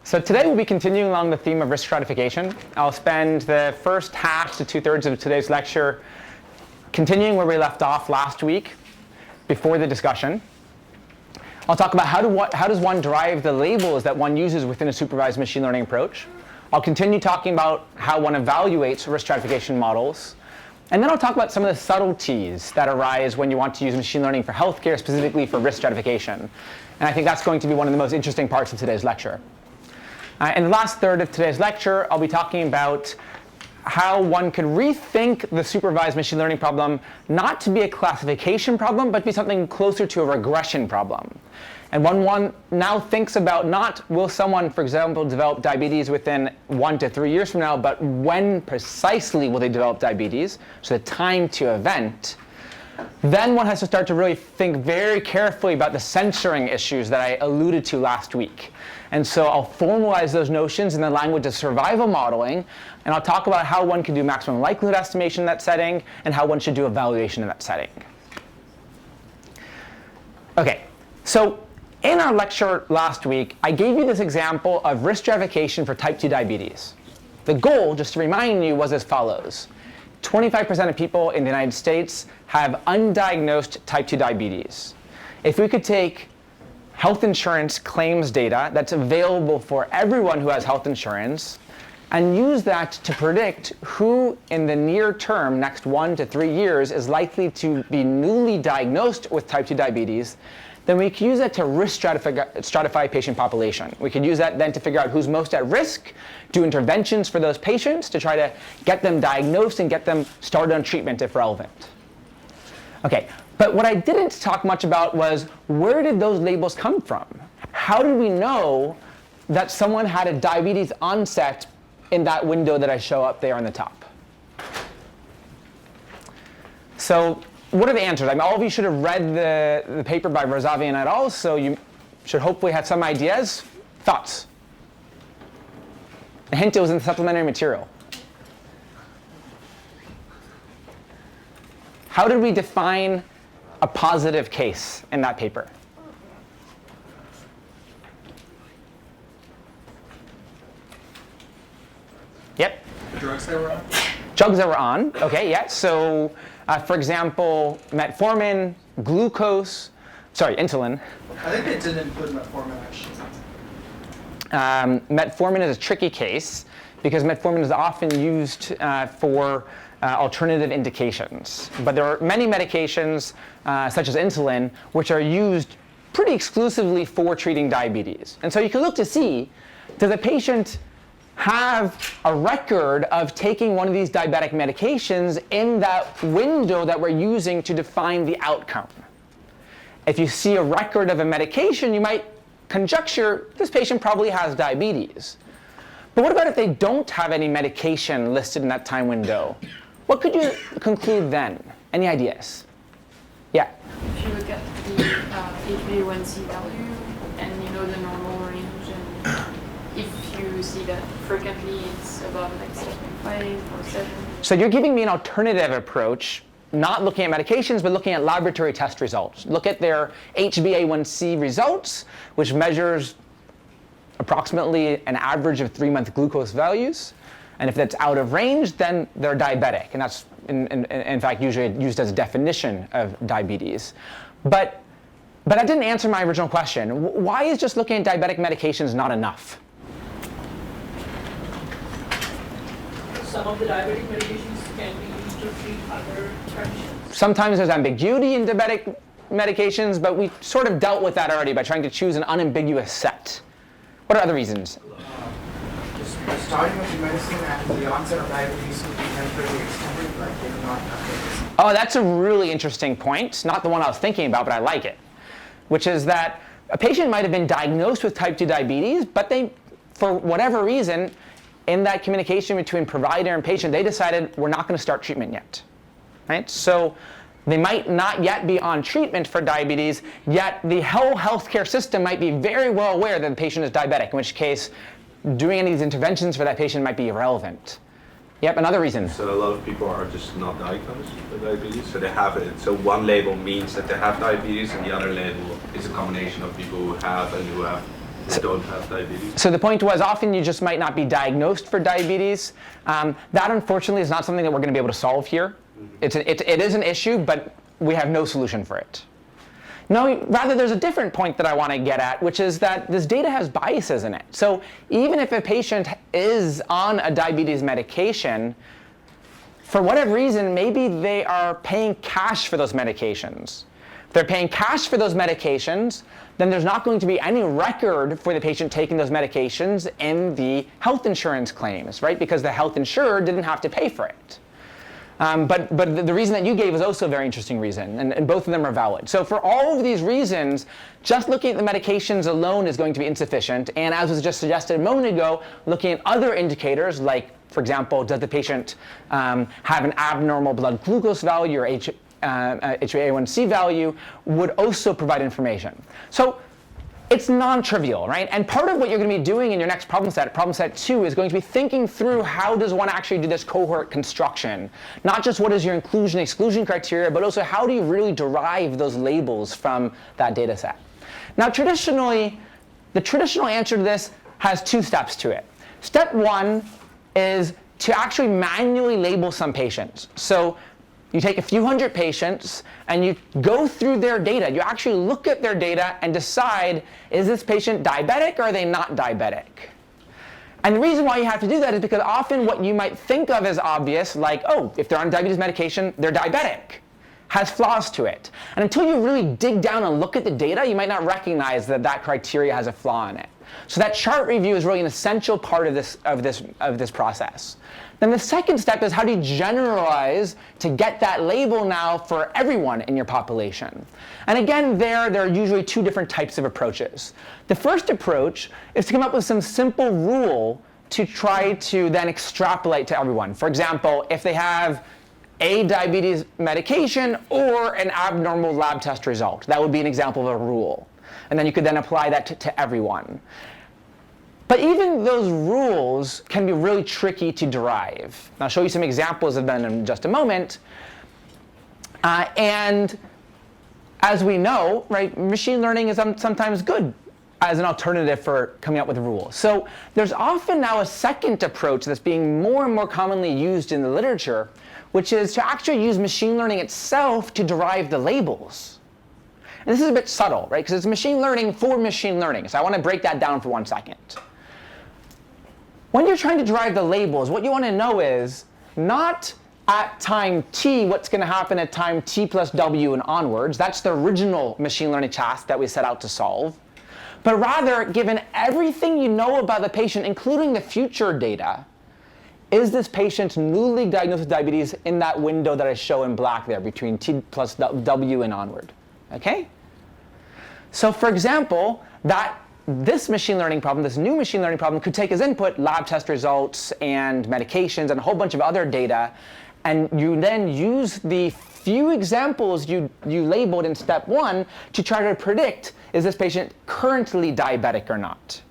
So today we'll be continuing along the theme of risk stratification. I'll spend the first half to 2/3 of today's lecture continuing where we left off last week before the discussion. I'll talk about how does one derive the labels that one uses within a supervised machine learning approach. I'll continue talking about how one evaluates risk stratification models. And then I'll talk about some of the subtleties that arise when you want to use machine learning for healthcare, specifically for risk stratification. And I think that's going to be one of the most interesting parts of today's lecture. In the last third of today's lecture, I'll be talking about how one could rethink the supervised machine learning problem not to be a classification problem, but be something closer to a regression problem. And when one now thinks about not will someone, for example, develop diabetes within 1 to 3 years from now, but when precisely will they develop diabetes, so the time to event, then one has to start to really think very carefully about the censoring issues that I alluded to last week. And so I'll formalize those notions in the language of survival modeling, and I'll talk about how one can do maximum likelihood estimation in that setting, and how one should do evaluation in that setting. Okay, so in our lecture last week, I gave you this example of risk stratification for type 2 diabetes. The goal, just to remind you, was as follows. 25% of people in the United States have undiagnosed type 2 diabetes. If we could take health insurance claims data that's available for everyone who has health insurance and use that to predict who in the near term, next 1 to 3 years, is likely to be newly diagnosed with type 2 diabetes, then we can use that to risk stratify a patient population. We can use that then to figure out who's most at risk, do interventions for those patients to try to get them diagnosed and get them started on treatment if relevant. Okay, but what I didn't talk much about was where did those labels come from? How did we know that someone had a diabetes onset in that window that I show up there on the top? So what are the answers? I mean, all of you should have read the paper by Razavian et al., so you should hopefully have some ideas. Thoughts? A hint, it was in the supplementary material. How did we define a positive case in that paper? Yep. Drugs that were on? Drugs that were on, okay, yeah. So, for example, metformin, glucose, sorry, insulin. I think they didn't include metformin, actually. Metformin is a tricky case because metformin is often used for alternative indications. But there are many medications, such as insulin, which are used pretty exclusively for treating diabetes. And so you can look to see, does a patient have a record of taking one of these diabetic medications in that window that we're using to define the outcome? If you see a record of a medication, you might conjecture this patient probably has diabetes. But what about if they don't have any medication listed in that time window? What could you conclude then? Any ideas? Yeah? If you look at the HbA1c value and you know the normal range, and if you see that frequently it's above like 6.5 or 7. So you're giving me an alternative approach, not looking at medications, but looking at laboratory test results. Look at their HbA1c results, which measures approximately an average of 3-month glucose values. And if that's out of range, then they're diabetic. And that's, in fact, usually used as a definition of diabetes. But that didn't answer my original question. Why is just looking at diabetic medications not enough? Some of the diabetic medications can be used to treat other conditions. Sometimes there's ambiguity in diabetic medications, but we sort of dealt with that already by trying to choose an unambiguous set. What are other reasons? Just starting with the medicine and the onset of diabetes could be temporarily extended, like if not after. Oh, that's a really interesting point. Not the one I was thinking about, but I like it. Which is that a patient might have been diagnosed with type 2 diabetes, but they, for whatever reason, in that communication between provider and patient, they decided we're not going to start treatment yet. Right? So they might not yet be on treatment for diabetes, yet the whole healthcare system might be very well aware that the patient is diabetic, in which case doing any of these interventions for that patient might be irrelevant. Yep, another reason. So a lot of people are just not diagnosed with diabetes, so they have it. So one label means that they have diabetes, and the other label is a combination of people who have and who have who don't have diabetes? So the point was, often you just might not be diagnosed for diabetes. That, unfortunately, is not something that we're going to be able to solve here. It is an issue, but we have no solution for it. No, rather, there's a different point that I want to get at, which is that this data has biases in it. So even if a patient is on a diabetes medication, for whatever reason, maybe they are paying cash for those medications. If they're paying cash for those medications, then there's not going to be any record for the patient taking those medications in the health insurance claims, right? Because the health insurer didn't have to pay for it. But the reason that you gave is also a very interesting reason, and both of them are valid. So for all of these reasons, just looking at the medications alone is going to be insufficient. And as was just suggested a moment ago, looking at other indicators, like, for example, does the patient have an abnormal blood glucose value or HbA1c value, would also provide information. So it's non-trivial, right? And part of what you're going to be doing in your next problem set 2, is going to be thinking through how does one actually do this cohort construction. Not just what is your inclusion-exclusion criteria, but also how do you really derive those labels from that data set. Now, traditionally, the traditional answer to this has 2 steps to it. Step 1 is to actually manually label some patients. So you take a few hundred patients and you go through their data. You actually look at their data and decide, is this patient diabetic or are they not diabetic? And the reason why you have to do that is because often what you might think of as obvious, like, oh, if they're on diabetes medication, they're diabetic, has flaws to it. And until you really dig down and look at the data, you might not recognize that that criteria has a flaw in it. So that chart review is really an essential part of this process. Then the second step is how do you generalize to get that label now for everyone in your population? And again, there are usually 2 different types of approaches. The first approach is to come up with some simple rule to try to then extrapolate to everyone. For example, if they have a diabetes medication or an abnormal lab test result, that would be an example of a rule. And then you could then apply that to everyone. But even those rules can be really tricky to derive. And I'll show you some examples of them in just a moment. And as we know, right, machine learning is sometimes good as an alternative for coming up with rules. So there's often now a second approach that's being more and more commonly used in the literature, which is to actually use machine learning itself to derive the labels. And this is a bit subtle, right? Because it's machine learning for machine learning. So I want to break that down for 1 second. When you're trying to derive the labels, what you want to know is not at time t what's going to happen at time t plus w and onwards. That's the original machine learning task that we set out to solve. But rather, given everything you know about the patient, including the future data, is this patient newly diagnosed with diabetes in that window that I show in black there between t plus w and onward? Okay? So for example, this machine learning problem, this new machine learning problem, could take as input lab test results and medications and a whole bunch of other data, and you then use the few examples you labeled in step 1 to try to predict, is this patient currently diabetic or not?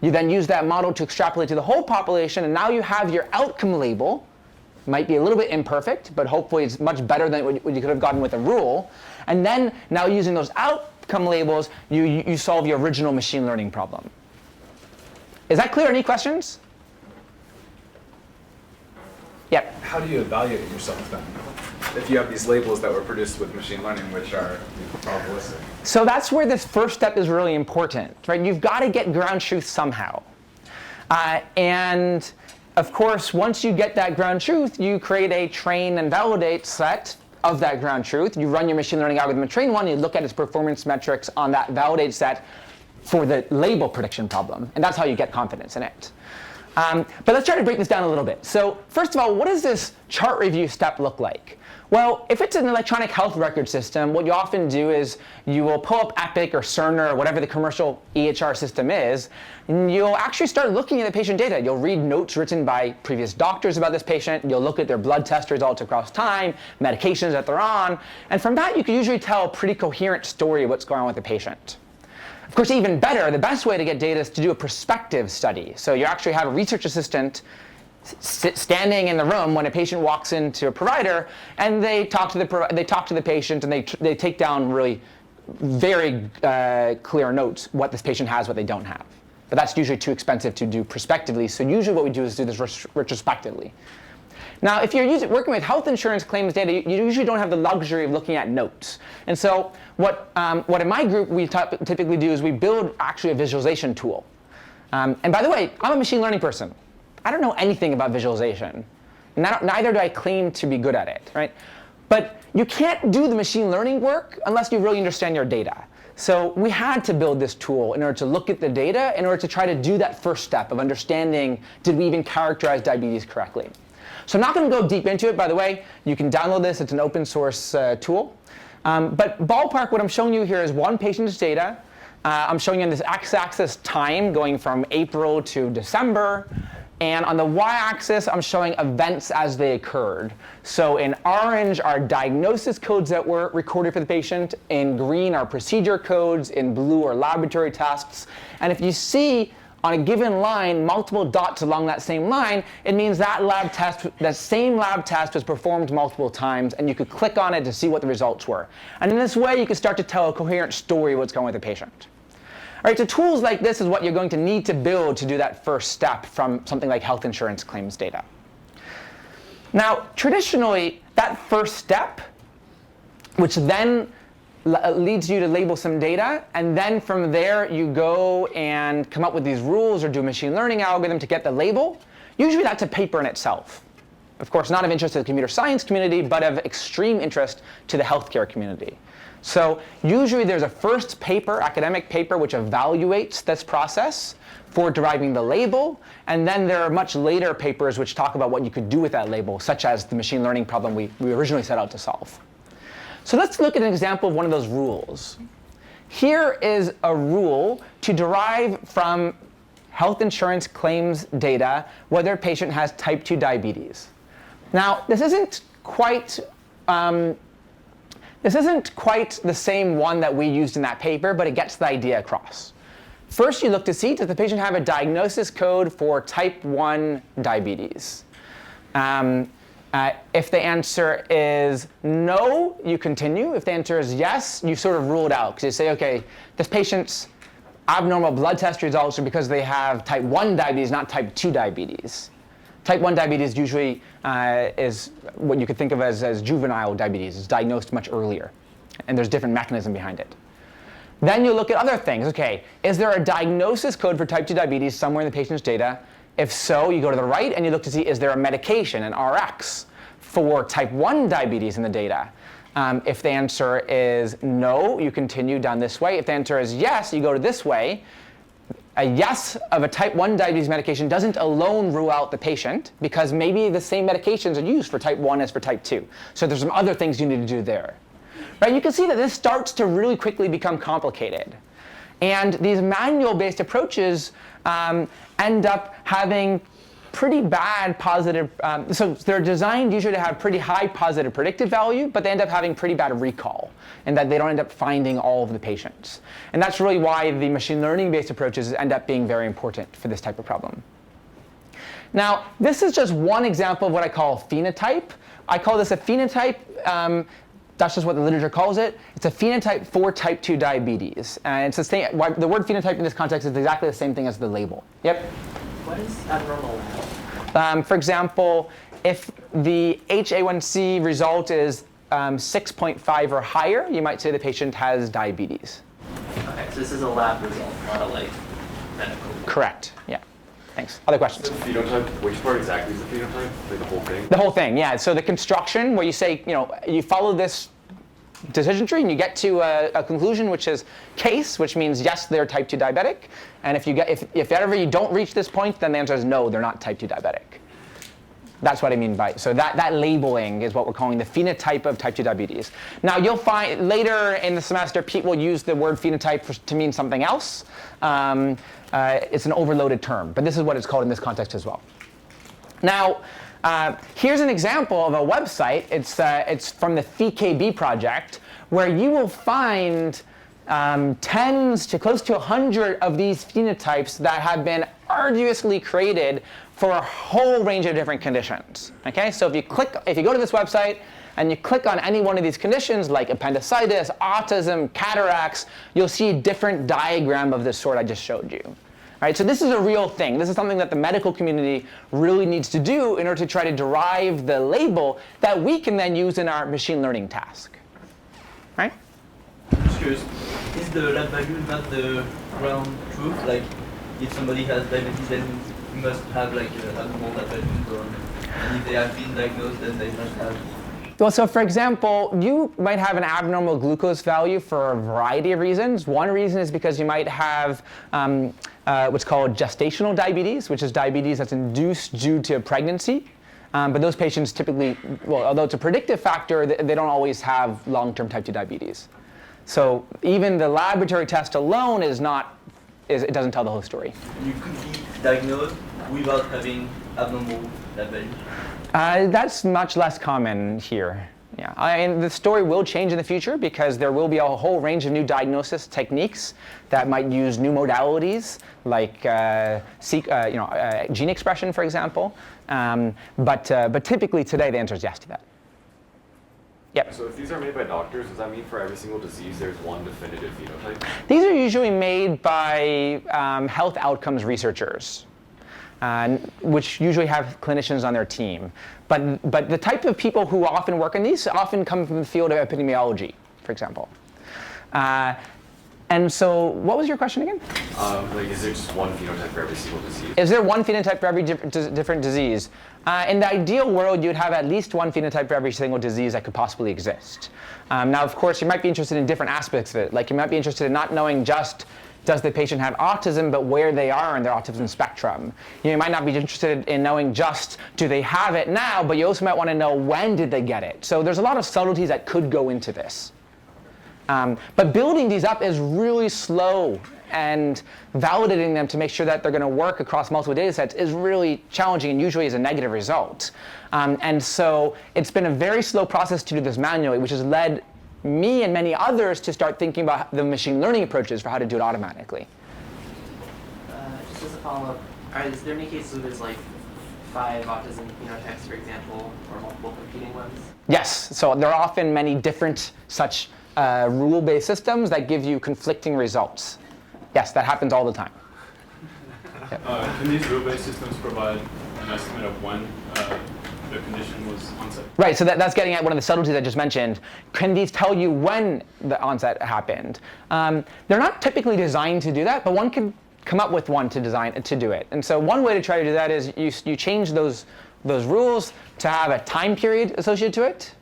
You then use that model to extrapolate to the whole population, and now you have your outcome label. Might be a little bit imperfect, but hopefully it's much better than what you could have gotten with a rule. And then now using those outcome labels, you solve your original machine learning problem. Is that clear? Any questions? Yep. How do you evaluate yourself then? If you have these labels that were produced with machine learning, which are probabilistic. So that's where this first step is really important, right? You've got to get ground truth somehow. And of course, once you get that ground truth, you create a train and validate set of that ground truth. You run your machine learning algorithm and train one, and you look at its performance metrics on that validate set for the label prediction problem. And that's how you get confidence in it. But let's try to break this down a little bit. So first of all, what does this chart review step look like? Well, if it's an electronic health record system, what you often do is you will pull up Epic or Cerner or whatever the commercial EHR system is, and you'll actually start looking at the patient data. You'll read notes written by previous doctors about this patient. You'll look at their blood test results across time, medications that they're on, and from that you can usually tell a pretty coherent story of what's going on with the patient. Of course, even better, the best way to get data is to do a prospective study. So you actually have a research assistant standing in the room when a patient walks into a provider, and they talk to the patient, and they take down really very clear notes what this patient has, what they don't have. But that's usually too expensive to do prospectively, so usually what we do is do this retrospectively. Now, if you're working with health insurance claims data, you usually don't have the luxury of looking at notes. And so what in my group we typically do is we build actually a visualization tool. And by the way, I'm a machine learning person. I don't know anything about visualization. Neither do I claim to be good at it, right? But you can't do the machine learning work unless you really understand your data. So we had to build this tool in order to look at the data, in order to try to do that first step of understanding, did we even characterize diabetes correctly? So I'm not going to go deep into it, by the way. You can download this. It's an open source tool. But ballpark, what I'm showing you here is one patient's data. I'm showing you on this x-axis time going from April to December. And on the y-axis, I'm showing events as they occurred. So in orange are diagnosis codes that were recorded for the patient. In green are procedure codes. In blue are laboratory tests. And if you see on a given line multiple dots along that same line, it means that same lab test was performed multiple times, and you could click on it to see what the results were. And in this way, you can start to tell a coherent story of what's going on with the patient. All right, so tools like this is what you're going to need to build to do that first step from something like health insurance claims data. Now, traditionally, that first step, which then leads you to label some data, and then from there you go and come up with these rules or do a machine learning algorithm to get the label. Usually that's a paper in itself. Of course, not of interest to the computer science community, but of extreme interest to the healthcare community. So usually there's a first paper, academic paper, which evaluates this process for deriving the label, and then there are much later papers which talk about what you could do with that label, such as the machine learning problem we originally set out to solve. So let's look at an example of one of those rules. Here is a rule to derive from health insurance claims data whether a patient has type 2 diabetes. Now, this isn't quite the same one that we used in that paper, but it gets the idea across. First, you look to see, does the patient have a diagnosis code for type 1 diabetes? If the answer is no, you continue. If the answer is yes, you sort of rule it out. Because you say, OK, this patient's abnormal blood test results are because they have type 1 diabetes, not type 2 diabetes. Type 1 diabetes usually is what you could think of as juvenile diabetes. It's diagnosed much earlier. And there's different mechanism behind it. Then you look at other things. OK, is there a diagnosis code for type 2 diabetes somewhere in the patient's data? If so, you go to the right and you look to see, is there a medication, an RX, for type 1 diabetes in the data? If the answer is no, you continue down this way. If the answer is yes, you go to this way. A yes of a type 1 diabetes medication doesn't alone rule out the patient, because maybe the same medications are used for type 1 as for type 2. So there's some other things you need to do there. Right? You can see that this starts to really quickly become complicated. And these manual-based approaches end up having pretty bad positive, so they're designed usually to have pretty high positive predictive value, but they end up having pretty bad recall, and that they don't end up finding all of the patients. And that's really why the machine learning-based approaches end up being very important for this type of problem. Now, this is just one example of what I call a phenotype. I call this a phenotype. That's just what the literature calls it. It's a phenotype for type 2 diabetes. And it's the same, the word phenotype in this context is exactly the same thing as the label. Yep? What is abnormal? For example, if the HA1C result is 6.5 or higher, you might say the patient has diabetes. Okay, so this is a lab result, not a medical. Correct, yeah. Thanks. Other questions? The phenotype, which part exactly is the phenotype? Like the whole thing? The whole thing, yeah. So the construction where you say, you follow this decision tree and you get to a conclusion which is case, which means yes, they're type 2 diabetic. And if ever you don't reach this point, then the answer is no, they're not type 2 diabetic. That's what I mean by, so that labeling is what we're calling the phenotype of type 2 diabetes. Now you'll find later in the semester, Pete will use the word phenotype to mean something else. It's an overloaded term, but this is what it's called in this context as well. Now, here's an example of a website. It's from the PhiKB project, where you will find tens to close to 100 of these phenotypes that have been arduously created for a whole range of different conditions. Okay, so if you go to this website and you click on any one of these conditions, like appendicitis, autism, cataracts, you'll see a different diagram of this sort I just showed you. Right? So this is a real thing. This is something that the medical community really needs to do in order to try to derive the label that we can then use in our machine learning task. Right? Just curious, is the lab value not the ground truth? Like, if somebody has diabetes, then you must have like abnormal lab values, or and if they have been diagnosed, then they must have. Well, so for example, you might have an abnormal glucose value for a variety of reasons. One reason is because you might have what's called gestational diabetes, which is diabetes that's induced due to pregnancy. But those patients typically, well, although it's a predictive factor, they don't always have long-term type 2 diabetes. So even the laboratory test alone it doesn't tell the whole story. You could be diagnosed without having abnormal lab values. That's much less common here. Yeah, and the story will change in the future because there will be a whole range of new diagnosis techniques that might use new modalities, like gene expression, for example. But typically today, the answer is yes to that. Yep. So if these are made by doctors, does that mean for every single disease there's one definitive phenotype? These are usually made by health outcomes researchers, which usually have clinicians on their team. But the type of people who often work in these often come from the field of epidemiology, for example. And so what was your question again? Like, is there just one phenotype for every single disease? Is there one phenotype for every different disease? In the ideal world, you'd have at least one phenotype for every single disease that could possibly exist. Now, of course, you might be interested in different aspects of it. Like, you might be interested in not knowing just does the patient have autism, but where they are in their autism spectrum. You might not be interested in knowing just do they have it now, but you also might want to know when did they get it. So there's a lot of subtleties that could go into this. But building these up is really slow, and validating them to make sure that they're going to work across multiple data sets is really challenging and usually is a negative result. And so it's been a very slow process to do this manually, which has led me and many others to start thinking about the machine learning approaches for how to do it automatically. Just as a follow-up, is there any cases where there's like 5 autism phenotypes, for example, or multiple competing ones? Yes, so there are often many different such rule-based systems that give you conflicting results. Yes, that happens all the time. Can these rule-based systems provide an estimate of when the condition was onset? Right, so that's getting at one of the subtleties I just mentioned. Can these tell you when the onset happened? They're not typically designed to do that, but one could come up with one to do it. And so one way to try to do that is you change those rules to have a time period associated to it.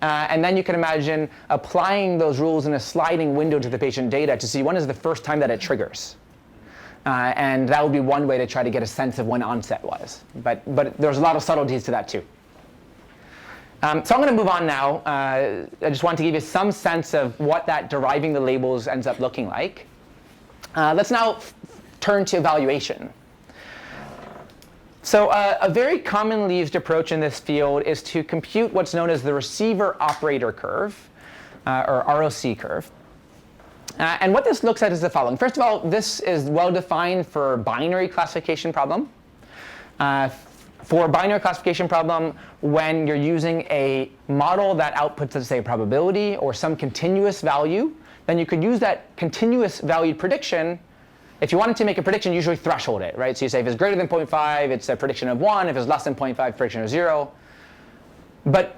And then you can imagine applying those rules in a sliding window to the patient data to see when is the first time that it triggers. And that would be one way to try to get a sense of when onset was. But there's a lot of subtleties to that too. So I'm going to move on now. I just want to give you some sense of what that deriving the labels ends up looking like. Let's now turn to evaluation. So a very commonly used approach in this field is to compute what's known as the receiver operator curve, or ROC curve. And what this looks at is the following. First of all, this is well defined for binary classification problem. For a binary classification problem, when you're using a model that outputs, let's say, a probability or some continuous value, then you could use that continuous valued prediction. If you wanted to make a prediction, usually threshold it, right? So you say if it's greater than 0.5, it's a prediction of 1. If it's less than 0.5, prediction of 0. But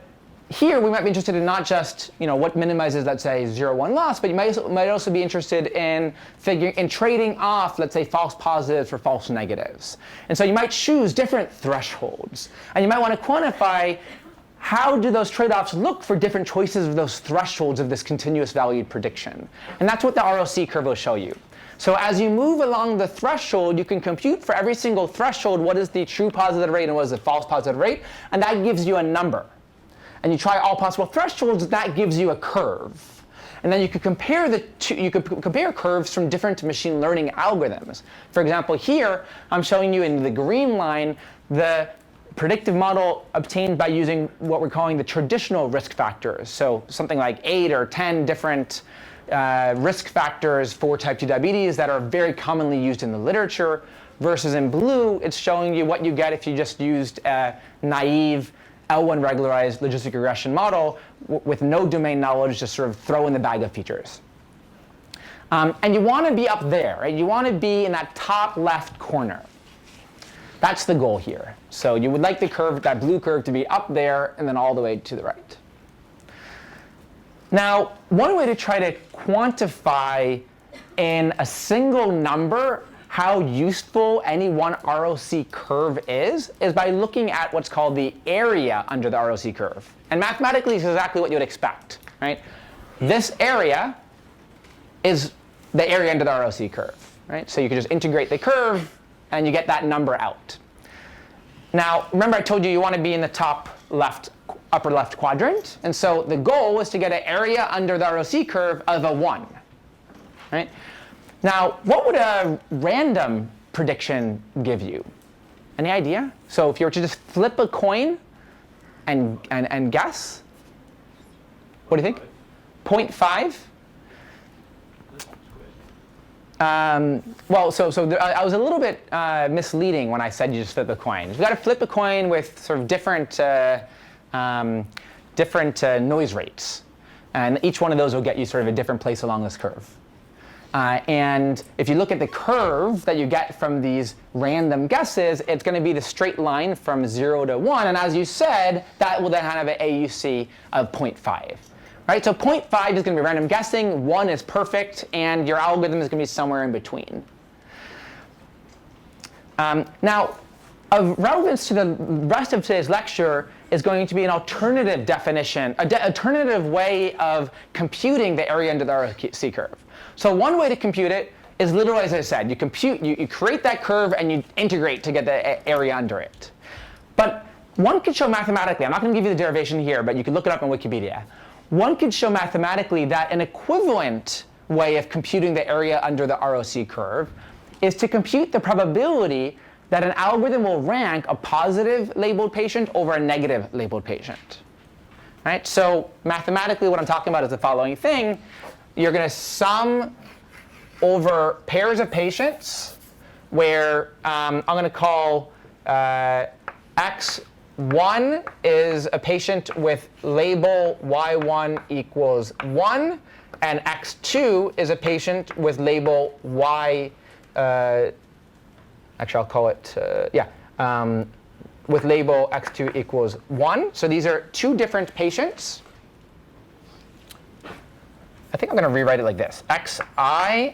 here we might be interested in not just what minimizes, let's say, 0-1 loss, but you might also be interested in trading off, let's say, false positives for false negatives. And so you might choose different thresholds. And you might want to quantify how do those trade-offs look for different choices of those thresholds of this continuous valued prediction. And that's what the ROC curve will show you. So as you move along the threshold, you can compute for every single threshold what is the true positive rate and what is the false positive rate, and that gives you a number. And you try all possible thresholds, that gives you a curve. And then you could compare compare curves from different machine learning algorithms. For example, here I'm showing you in the green line the predictive model obtained by using what we're calling the traditional risk factors. So something like 8 or 10 different risk factors for type 2 diabetes that are very commonly used in the literature, versus in blue, it's showing you what you get if you just used a naive L1 regularized logistic regression model with no domain knowledge, just sort of throw in the bag of features. And you want to be up there, right? You want to be in that top left corner. That's the goal here. So you would like the curve, that blue curve, to be up there and then all the way to the right. Now, one way to try to quantify in a single number how useful any one ROC curve is by looking at what's called the area under the ROC curve. And mathematically, it's exactly what you would expect, right? This area is the area under the ROC curve, right? So you can just integrate the curve, and you get that number out. Now, remember I told you you want to be in the top left, upper left quadrant. And so the goal is to get an area under the ROC curve of a 1, right? Now, what would a random prediction give you? Any idea? So if you were to just flip a coin and guess, what do you think? 0.5? Well, I was a little bit misleading when I said you just flip a coin. You've got to flip a coin with sort of different noise rates. And each one of those will get you sort of a different place along this curve. And if you look at the curve that you get from these random guesses, it's going to be the straight line from 0 to 1. And as you said, that will then have an AUC of 0.5. Right? So 0.5 is going to be random guessing, 1 is perfect, and your algorithm is going to be somewhere in between. Now, of relevance to the rest of today's lecture is going to be an alternative definition, an alternative way of computing the area under the ROC curve. So one way to compute it is literally, as I said, you create that curve and you integrate to get the area under it. But one could show mathematically, I'm not going to give you the derivation here, but you can look it up on Wikipedia. One could show mathematically that an equivalent way of computing the area under the ROC curve is to compute the probability that an algorithm will rank a positive labeled patient over a negative labeled patient. Right? So mathematically, what I'm talking about is the following thing. You're going to sum over pairs of patients where I'm going to call X1 is a patient with label Y1 equals 1, and X2 is a patient with label Y, actually I'll call it, with label X2 equals 1. So these are two different patients. I think I'm going to rewrite it like this. Xi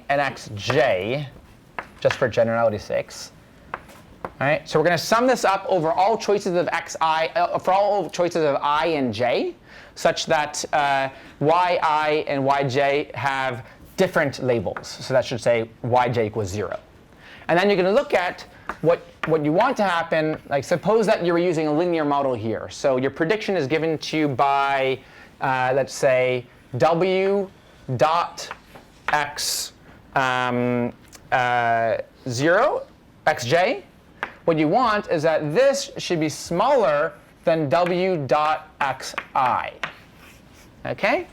and Xj, just for generality's sakes. All right, so we're going to sum this up over all choices of xi, for all choices of I and j, such that yi and yj have different labels. So that should say yj equals 0. And then you're going to look at what you want to happen. Like suppose that you were using a linear model here. So your prediction is given to you by, let's say, w dot x 0, xj. What you want is that this should be smaller than w dot xi. Okay?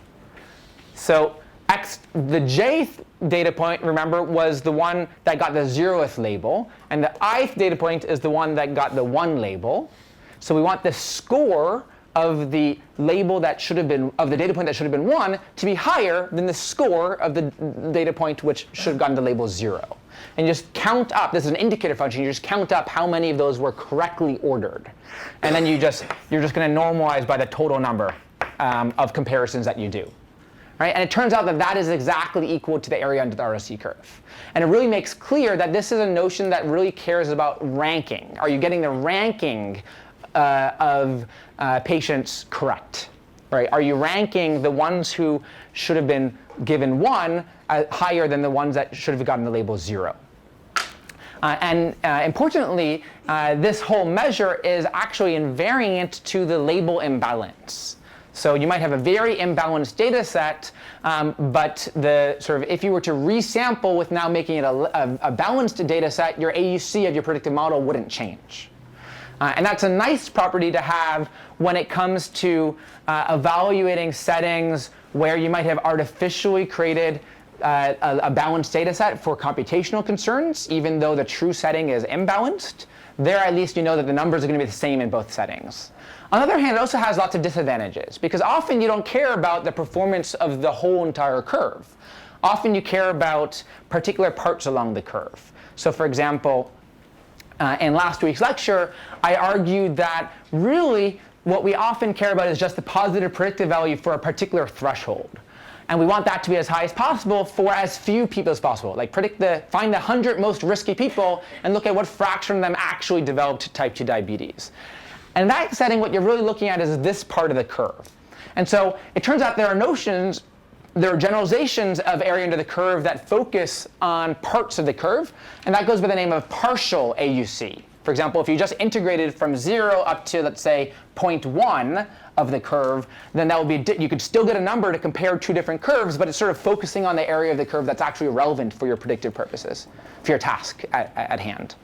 So the jth data point, remember, was the one that got the 0th label, and the ith data point is the one that got the 1 label. So we want the score of the label that should have been, of the data point that should have been 1 to be higher than the score of the data point which should have gotten the label 0. And you just count up, this is an indicator function, you just count up how many of those were correctly ordered. And then you're just going to normalize by the total number of comparisons that you do. Right? And it turns out that that is exactly equal to the area under the ROC curve. And it really makes clear that this is a notion that really cares about ranking. Are you getting the ranking of patients correct? Right? Are you ranking the ones who should have been given 1 higher than the ones that should have gotten the label 0? Importantly, this whole measure is actually invariant to the label imbalance. So you might have a very imbalanced data set, but the sort of if you were to resample with now making it a balanced data set, your AUC of your predictive model wouldn't change. And that's a nice property to have when it comes to evaluating settings where you might have artificially created a balanced data set for computational concerns, even though the true setting is imbalanced. There, at least, you know that the numbers are going to be the same in both settings. On the other hand, it also has lots of disadvantages, because often you don't care about the performance of the whole entire curve. often you care about particular parts along the curve. So for example, in last week's lecture, I argued that really what we often care about is just the positive predictive value for a particular threshold. And we want that to be as high as possible for as few people as possible. Like find the 100 most risky people and look at what fraction of them actually developed type 2 diabetes. And in that setting, what you're really looking at is this part of the curve. And so it turns out there are generalizations of area under the curve that focus on parts of the curve, and that goes by the name of partial AUC. For example, if you just integrated from 0 up to, let's say, 0.1 of the curve, then that would be you could still get a number to compare two different curves, but it's sort of focusing on the area of the curve that's actually relevant for your predictive purposes, for your task at hand.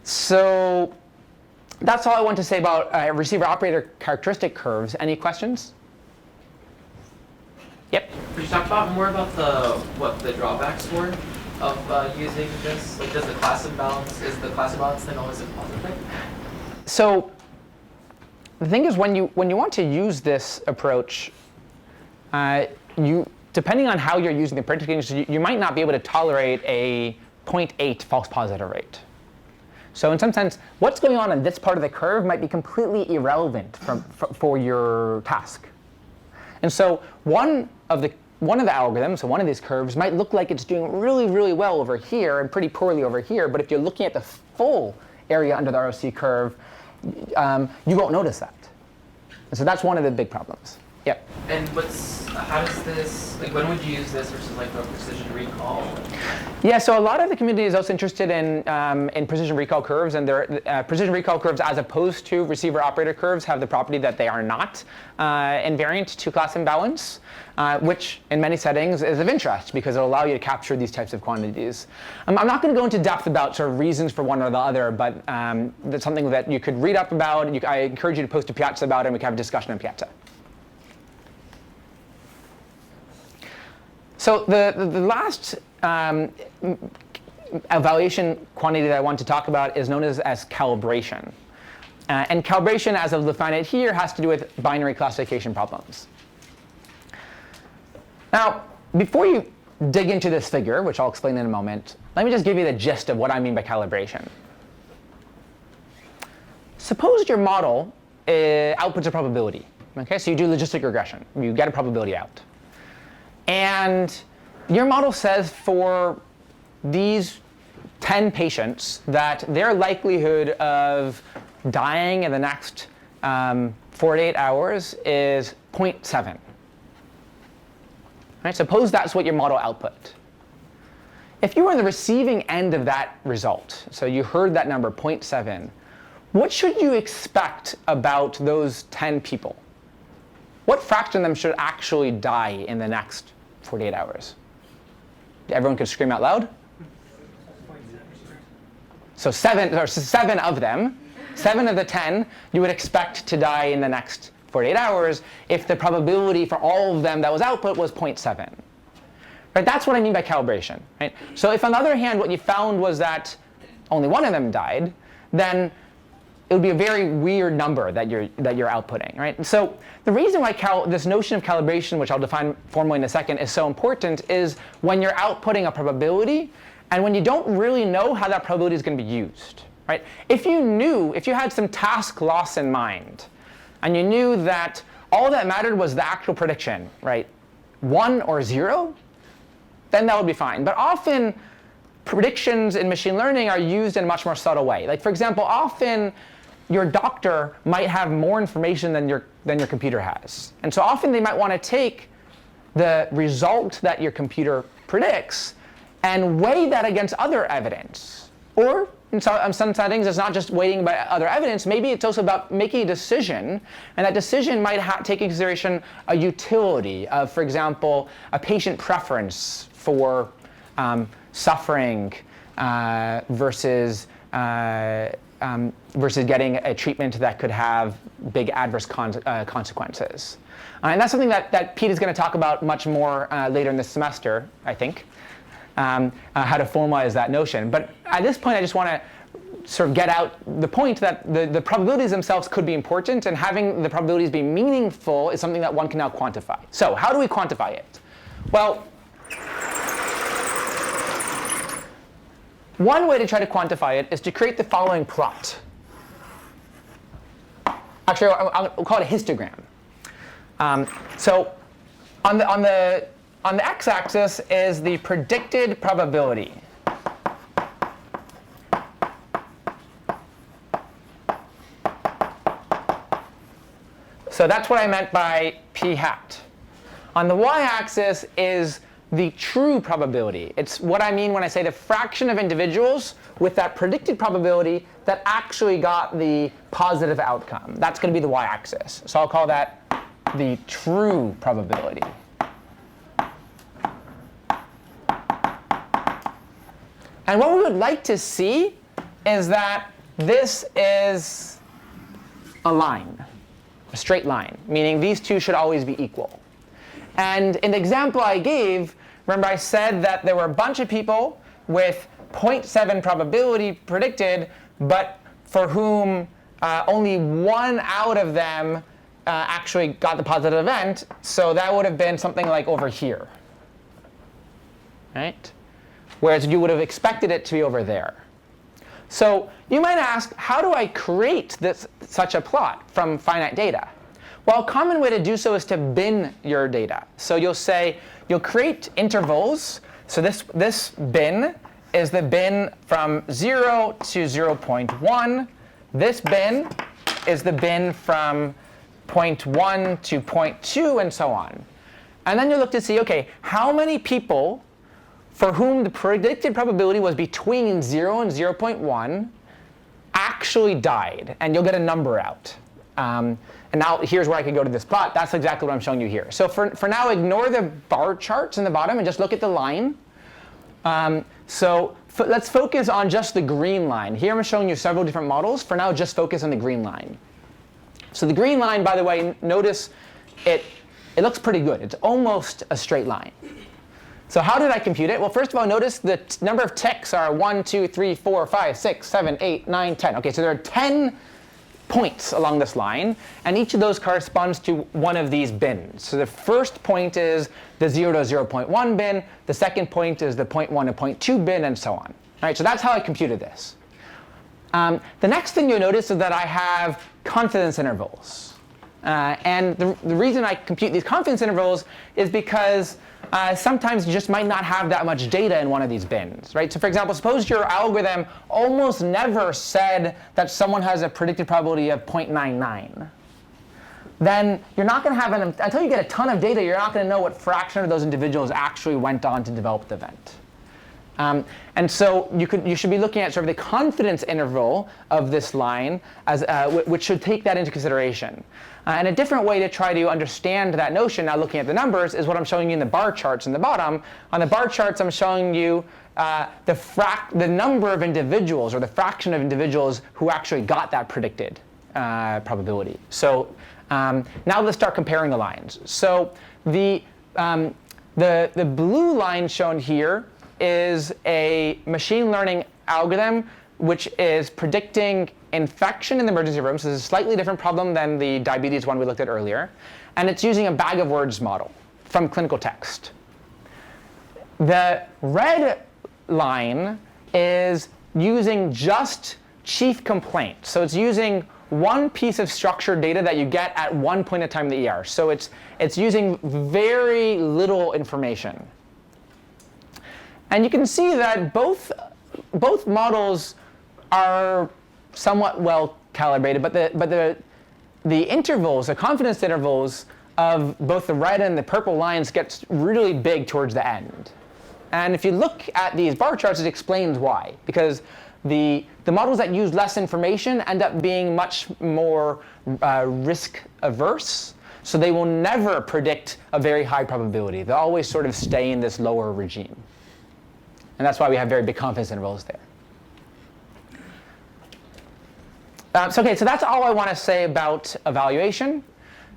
So that's all I want to say about receiver operator characteristic curves. Any questions? Yep. Could you talk about more about what the drawbacks were of using this? Like, is the class imbalance then always a positive? So the thing is, when you want to use this approach, depending on how you're using the predictive conditions, you might not be able to tolerate a 0.8 false positive rate. So in some sense, what's going on in this part of the curve might be completely irrelevant for your task. And so one of the algorithms, so one of these curves, might look like it's doing really, really well over here and pretty poorly over here. But if you're looking at the full area under the ROC curve, you won't notice that. And so that's one of the big problems. Yep. And how does this, like, when would you use this versus like a precision recall? Yeah, so a lot of the community is also interested in precision recall curves, and precision recall curves, as opposed to receiver operator curves, have the property that they are not invariant to class imbalance, which in many settings is of interest because it'll allow you to capture these types of quantities. I'm not going to go into depth about sort of reasons for one or the other, but that's something that you could read up about. And I encourage you to post to Piazza about it, and we can have a discussion on Piazza. So the last evaluation quantity that I want to talk about is known as calibration. And calibration, as I've defined it here, has to do with binary classification problems. Now, before you dig into this figure, which I'll explain in a moment, let me just give you the gist of what I mean by calibration. Suppose your model outputs a probability. Okay, so you do logistic regression. You get a probability out. And your model says for these 10 patients that their likelihood of dying in the next 48 hours is 0.7. Right? Suppose that's what your model output. If you were on the receiving end of that result, so you heard that number, 0.7, what should you expect about those 10 people? What fraction of them should actually die in the next 48 hours? Everyone could scream out loud. So seven of them, 7 of the 10, you would expect to die in the next 48 hours if the probability for all of them that was output was 0.7. Right? That's what I mean by calibration. Right? So if on the other hand what you found was that only 1 of them died, then it would be a very weird number that you're outputting, right? And so the reason why this notion of calibration, which I'll define formally in a second, is so important is when you're outputting a probability and when you don't really know how that probability is going to be used, right? If you had some task loss in mind and you knew that all that mattered was the actual prediction, right? 1 or 0, then that would be fine. But often predictions in machine learning are used in a much more subtle way. Like, for example, often your doctor might have more information than your computer has. And so often they might want to take the result that your computer predicts and weigh that against other evidence. Or in some settings, it's not just weighing by other evidence. Maybe it's also about making a decision, and that decision might take into consideration a utility of, for example, a patient preference for suffering versus getting a treatment that could have big adverse consequences. And that's something that Pete is going to talk about much more later in this semester, I think, how to formalize that notion. But at this point, I just want to sort of get out the point that the probabilities themselves could be important, and having the probabilities be meaningful is something that one can now quantify. So how do we quantify it? Well, one way to try to quantify it is to create the following plot. Actually, I'll call it a histogram. So on the x-axis is the predicted probability. So that's what I meant by p hat. On the y-axis is the true probability. It's what I mean when I say the fraction of individuals with that predicted probability that actually got the positive outcome. That's going to be the y-axis. So I'll call that the true probability. And what we would like to see is that this is a line, a straight line, meaning these two should always be equal. And in the example I gave, remember I said that there were a bunch of people with 0.7 probability predicted, but for whom only 1 out of them actually got the positive event. So that would have been something like over here, right? Whereas you would have expected it to be over there. So you might ask, how do I create such a plot from finite data? Well, a common way to do so is to bin your data. So you'll create intervals. So this bin is the bin from 0 to 0.1. This bin is the bin from 0.1 to 0.2, and so on. And then you look to see, OK, how many people for whom the predicted probability was between 0 and 0.1 actually died? And you'll get a number out. And now here's where I can go to this plot. That's exactly what I'm showing you here. So for now, ignore the bar charts in the bottom and just look at the line. Let's focus on just the green line. Here I'm showing you several different models. For now, just focus on the green line. So the green line, by the way, notice it looks pretty good. It's almost a straight line. So how did I compute it? Well, first of all, notice the number of ticks are 1, 2, 3, 4, 5, 6, 7, 8, 9, 10. OK, so there are 10 points along this line, and each of those corresponds to one of these bins. So the first point is the 0 to 0.1 bin. The second point is the 0.1 to 0.2 bin, and so on. All right, so that's how I computed this. The next thing you'll notice is that I have confidence intervals. And the reason I compute these confidence intervals is because sometimes you just might not have that much data in one of these bins, right? So for example, suppose your algorithm almost never said that someone has a predicted probability of 0.99. Then you're not going to have until you get a ton of data, you're not going to know what fraction of those individuals actually went on to develop the event. And so you should be looking at sort of the confidence interval of this line, as which should take that into consideration. And a different way to try to understand that notion, now looking at the numbers, is what I'm showing you in the bar charts in the bottom. On the bar charts, I'm showing you the number of individuals, or the fraction of individuals who actually got that predicted probability. So now let's start comparing the lines. So the blue line shown here is a machine learning algorithm which is predicting infection in the emergency room. So this is a slightly different problem than the diabetes one we looked at earlier. And it's using a bag of words model from clinical text. The red line is using just chief complaint. So it's using one piece of structured data that you get at one point in time in the ER. So it's using very little information. And you can see that both models are somewhat well calibrated, but the intervals, the confidence intervals of both the red and the purple lines gets really big towards the end. And if you look at these bar charts, it explains why. Because the models that use less information end up being much more risk averse. So they will never predict a very high probability. They'll always sort of stay in this lower regime. And that's why we have very big confidence intervals there. So that's all I want to say about evaluation.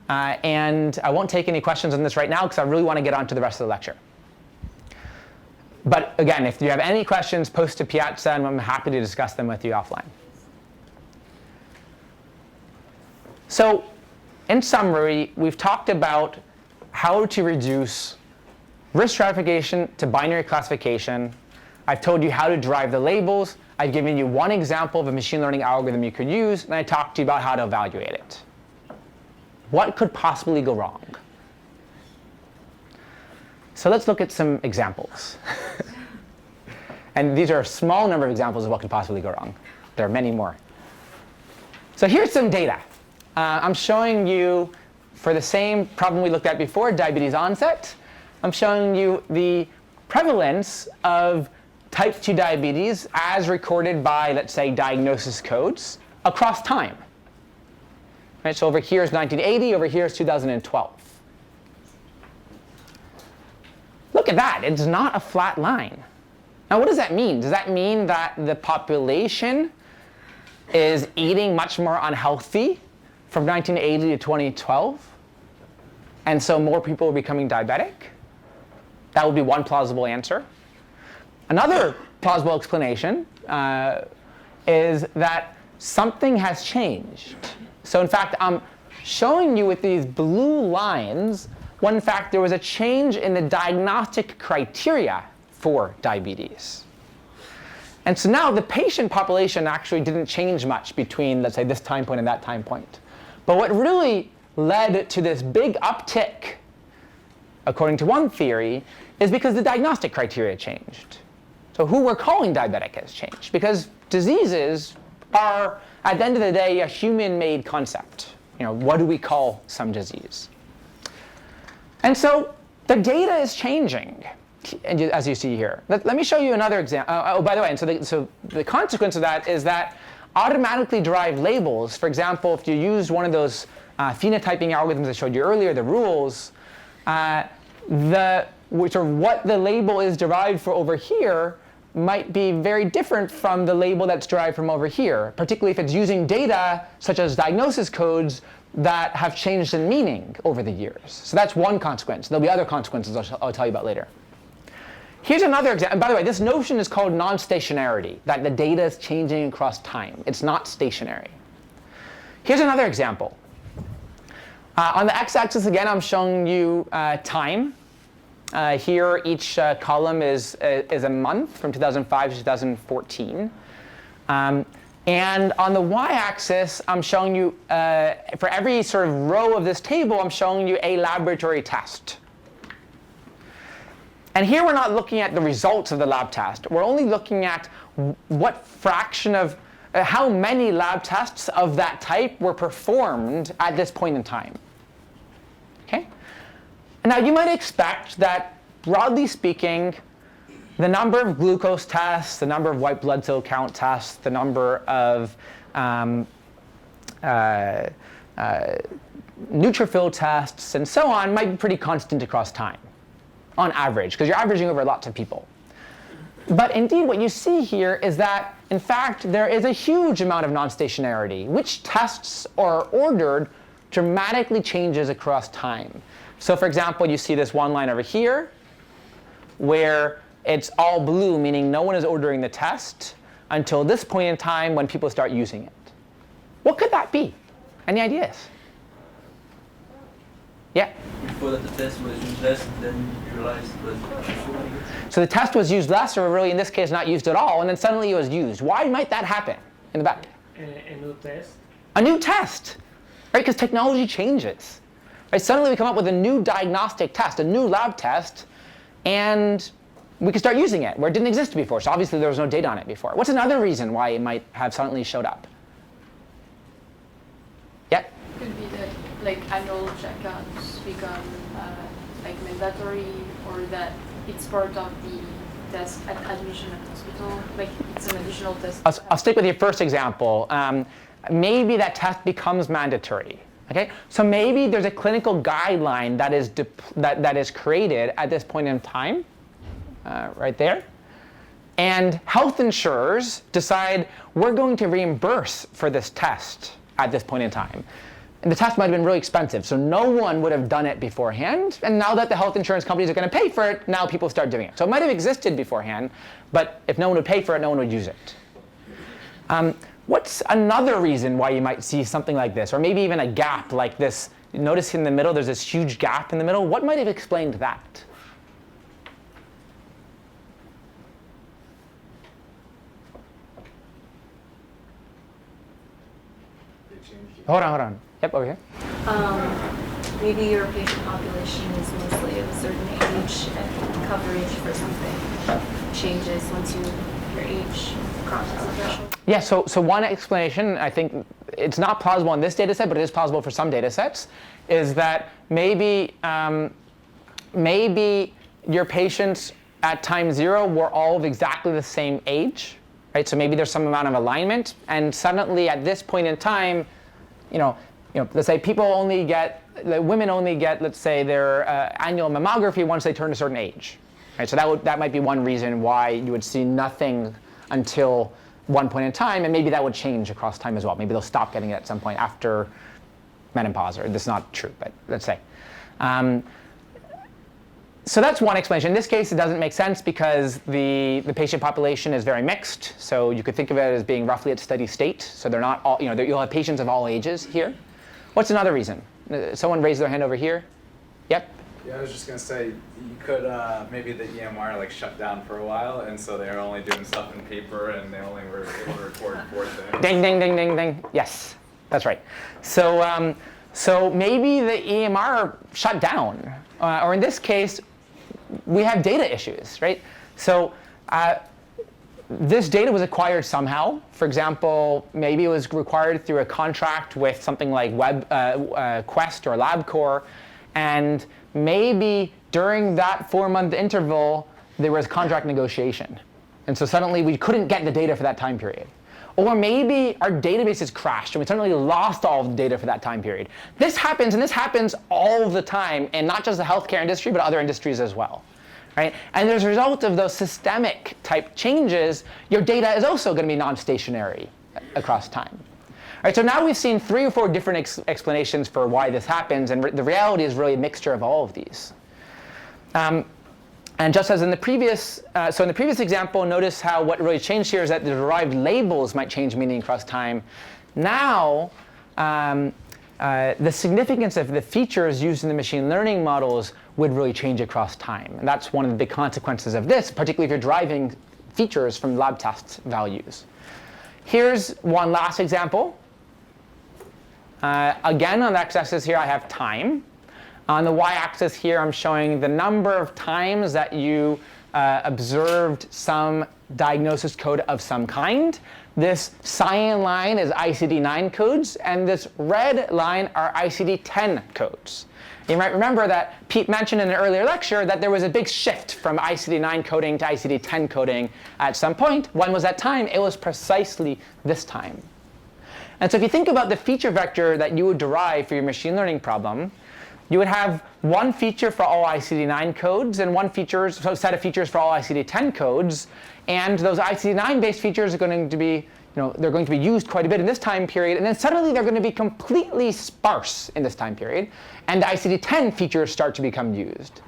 And I won't take any questions on this right now because I really want to get on to the rest of the lecture. But again, if you have any questions, post to Piazza, and I'm happy to discuss them with you offline. So in summary, we've talked about how to reduce risk stratification to binary classification I've told you how to derive the labels. I've given you one example of a machine learning algorithm you could use, and I talked to you about how to evaluate it. What could possibly go wrong? So let's look at some examples. And these are a small number of examples of what could possibly go wrong. There are many more. So here's some data. I'm showing you, for the same problem we looked at before, diabetes onset, I'm showing you the prevalence of type 2 diabetes as recorded by, let's say, diagnosis codes across time. Right, so over here is 1980, over here is 2012. Look at that, it's not a flat line. Now what does that mean? Does that mean that the population is eating much more unhealthy from 1980 to 2012? And so more people are becoming diabetic? That would be one plausible answer. Another plausible explanation is that something has changed. So in fact, I'm showing you with these blue lines when in fact there was a change in the diagnostic criteria for diabetes. And so now the patient population actually didn't change much between, let's say, this time point and that time point. But what really led to this big uptick, according to one theory, is because the diagnostic criteria changed. So who we're calling diabetic has changed, because diseases are, at the end of the day, a human-made concept. You know, what do we call some disease? And so the data is changing, as you see here. Let me show you another example. Oh, by the way, and so the consequence of that is that automatically derived labels, for example, if you use one of those phenotyping algorithms I showed you earlier, the rules, what the label is derived for over here might be very different from the label that's derived from over here, particularly if it's using data such as diagnosis codes that have changed in meaning over the years. So that's one consequence. There'll be other consequences I'll tell you about later. Here's another example. And by the way, this notion is called non-stationarity, that the data is changing across time. It's not stationary. Here's another example. On the x-axis, again, I'm showing you time. Here, each column is a month from 2005 to 2014. And on the y-axis, I'm showing you, for every sort of row of this table, I'm showing you a laboratory test. And here we're not looking at the results of the lab test. We're only looking at what fraction of, how many lab tests of that type were performed at this point in time. Okay? Now you might expect that, broadly speaking, the number of glucose tests, the number of white blood cell count tests, the number of neutrophil tests, and so on might be pretty constant across time, on average, because you're averaging over lots of people. But indeed, what you see here is that, in fact, there is a huge amount of non-stationarity. Which tests are ordered dramatically changes across time. So for example, you see this one line over here, where it's all blue, meaning no one is ordering the test until this point in time when people start using it. What could that be? Any ideas? Yeah? Before that the test was used less, then you realized it was useful. So the test was used less, or really in this case not used at all, and then suddenly it was used. Why might that happen in the back? A new test. A new test, right? Because technology changes. Right? Suddenly we come up with a new diagnostic test, a new lab test, and we can start using it where it didn't exist before. So obviously there was no data on it before. What's another reason why it might have suddenly showed up? Yeah? Could be that like annual checkups become like mandatory, or that it's part of the test at admission at hospital. Like it's an additional test. I'll stick with your first example. Maybe that test becomes mandatory. Okay? So maybe there's a clinical guideline that is that is created at this point in time, right there. And health insurers decide we're going to reimburse for this test at this point in time. And the test might have been really expensive, so no one would have done it beforehand. And now that the health insurance companies are going to pay for it, now people start doing it. So it might have existed beforehand, but if no one would pay for it, no one would use it. What's another reason why you might see something like this, or maybe even a gap like this? Notice in the middle, there's this huge gap in the middle. What might have explained that? changed. Hold on. Yep, over here. Maybe your patient population is mostly of a certain age and coverage for something changes once your age crosses the threshold. Yeah, so one explanation, I think it's not plausible in this data set, but it is plausible for some data sets, is that maybe your patients at time 0 were all of exactly the same age, right? So maybe there's some amount of alignment, and suddenly at this point in time, let's say women only get, let's say, their annual mammography once they turn a certain age, right? So that might be one reason why you would see nothing until one point in time, and maybe that would change across time as well. Maybe they'll stop getting it at some point after menopause, or this is not true, but let's say. So that's one explanation. In this case, it doesn't make sense because the patient population is very mixed. So you could think of it as being roughly at steady state. So they're not all, you'll have patients of all ages here. What's another reason? Someone raised their hand over here. Yep. Yeah, I was just gonna say you could maybe the EMR like shut down for a while, and so they were only doing stuff in paper, and they only were able to record 4 things. Ding, ding, ding, ding, ding. Yes, that's right. So maybe the EMR shut down, or in this case, we have data issues, right? So this data was acquired somehow. For example, maybe it was acquired through a contract with something like Quest or LabCorp, and maybe during that 4-month interval, there was contract negotiation. And so suddenly we couldn't get the data for that time period. Or maybe our databases crashed and we suddenly lost all of the data for that time period. This happens, and this happens all the time, and not just the healthcare industry, but other industries as well. Right? And as a result of those systemic type changes, your data is also going to be non-stationary across time. All right, so now we've seen 3 or 4 different explanations for why this happens, and the reality is really a mixture of all of these. And just as in the previous, so in the previous example, notice how what really changed here is that the derived labels might change meaning across time. Now, the significance of the features used in the machine learning models would really change across time. And that's one of the big consequences of this, particularly if you're deriving features from lab test values. Here's one last example. Again, on the x-axis here, I have time. On the y-axis here, I'm showing the number of times that you observed some diagnosis code of some kind. This cyan line is ICD-9 codes, and this red line are ICD-10 codes. You might remember that Pete mentioned in an earlier lecture that there was a big shift from ICD-9 coding to ICD-10 coding at some point. When was that time? It was precisely this time. And so if you think about the feature vector that you would derive for your machine learning problem, you would have one feature for all ICD-9 codes and one set of features for all ICD-10 codes. And those ICD-9-based features are going to be, they're going to be used quite a bit in this time period. And then suddenly they're going to be completely sparse in this time period. And the ICD-10 features start to become used.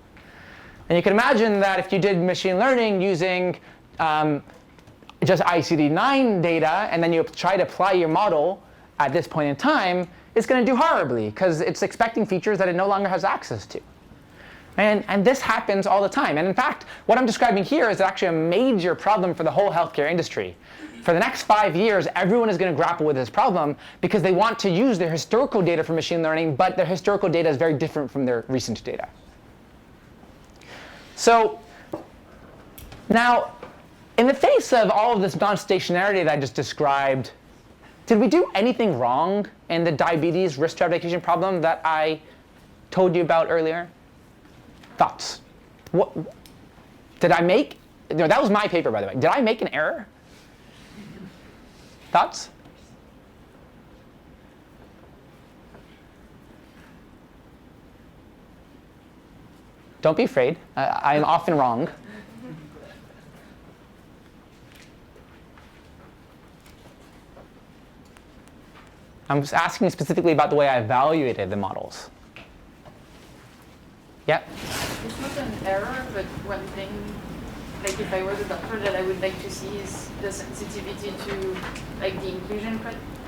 And you can imagine that if you did machine learning using just ICD-9 data, and then you try to apply your model at this point in time, it's going to do horribly because it's expecting features that it no longer has access to. And this happens all the time. And in fact, what I'm describing here is actually a major problem for the whole healthcare industry. For the next 5 years, everyone is going to grapple with this problem because they want to use their historical data for machine learning, but their historical data is very different from their recent data. So now, in the face of all of this non-stationarity that I just described, did we do anything wrong in the diabetes risk stratification problem that I told you about earlier? Thoughts? What did I make? No, that was my paper, by the way. Did I make an error? Thoughts? Don't be afraid. I am often wrong. I'm just asking specifically about the way I evaluated the models. Yeah? It's not an error, but one thing, like if I was a doctor, that I would like to see is the sensitivity to like the inclusion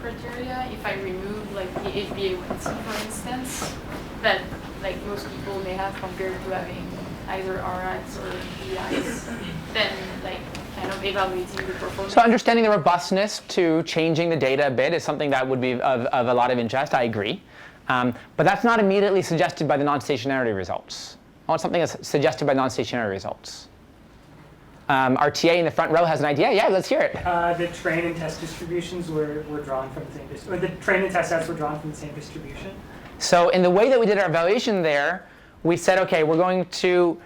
criteria. If I remove like the HbA1c, for instance, that like most people may have compared to having either RX or PIs, then like kind of evaluating the performance. So understanding the robustness to changing the data a bit is something that would be of a lot of interest. I agree. But that's not immediately suggested by the non-stationarity results. I want something that's suggested by non-stationary results. Our TA in the front row has an idea. Yeah, let's hear it. The train and test distributions were drawn from the same or the train and test sets were drawn from the same distribution. So in the way that we did our evaluation there, we said, okay, we're going to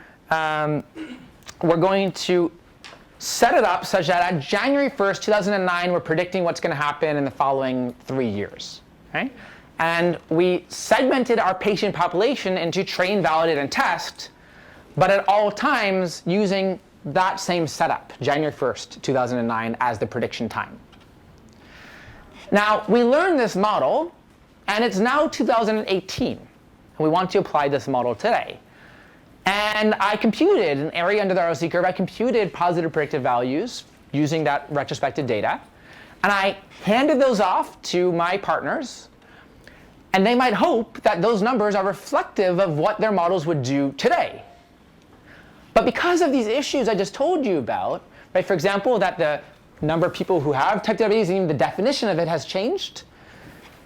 set it up such that at January 1st, 2009, we're predicting what's going to happen in the following 3 years. Okay? And we segmented our patient population into train, validate, and test, but at all times using that same setup, January 1st, 2009, as the prediction time. Now, we learned this model, and it's now 2018. And we want to apply this model today. And I computed an area under the ROC curve. I computed positive predictive values using that retrospective data. And I handed those off to my partners. And they might hope that those numbers are reflective of what their models would do today. But because of these issues I just told you about, right, for example, that the number of people who have type 2 diabetes and even the definition of it has changed,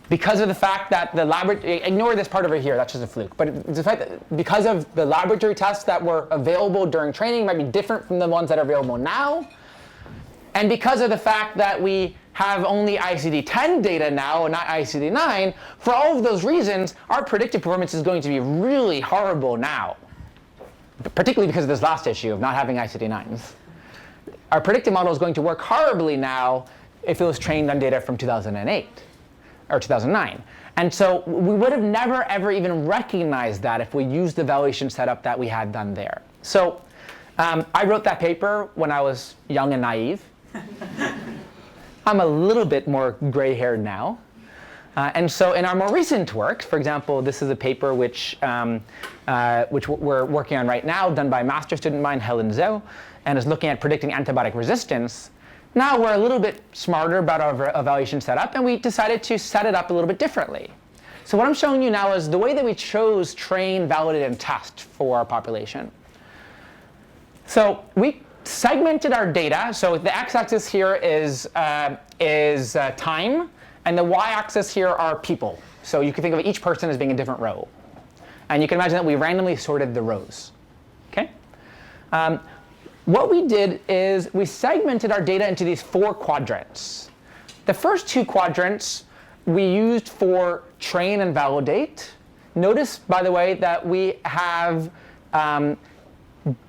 because of the fact that the laboratory, ignore this part over here, that's just a fluke, but the fact that because of the laboratory tests that were available during training might be different from the ones that are available now, and because of the fact that we have only ICD-10 data now and not ICD-9, for all of those reasons, our predictive performance is going to be really horrible now, particularly because of this last issue of not having ICD-9s. Our predictive model is going to work horribly now if it was trained on data from 2008 or 2009. And so we would have never, ever even recognized that if we used the evaluation setup that we had done there. So I wrote that paper when I was young and naive. I'm a little bit more gray-haired now. And so in our more recent work, for example, this is a paper which we're working on right now, done by a master's student of mine, Helen Zhou, and is looking at predicting antibiotic resistance. Now we're a little bit smarter about our evaluation setup, and we decided to set it up a little bit differently. So what I'm showing you now is the way that we chose train, validate, and test for our population. So we segmented our data. So the x-axis here is time, and the y-axis here are people. So you can think of each person as being a different row. And you can imagine that we randomly sorted the rows. Okay? What we did is we segmented our data into these 4 quadrants. The first 2 quadrants we used for train and validate. Notice, by the way, that we have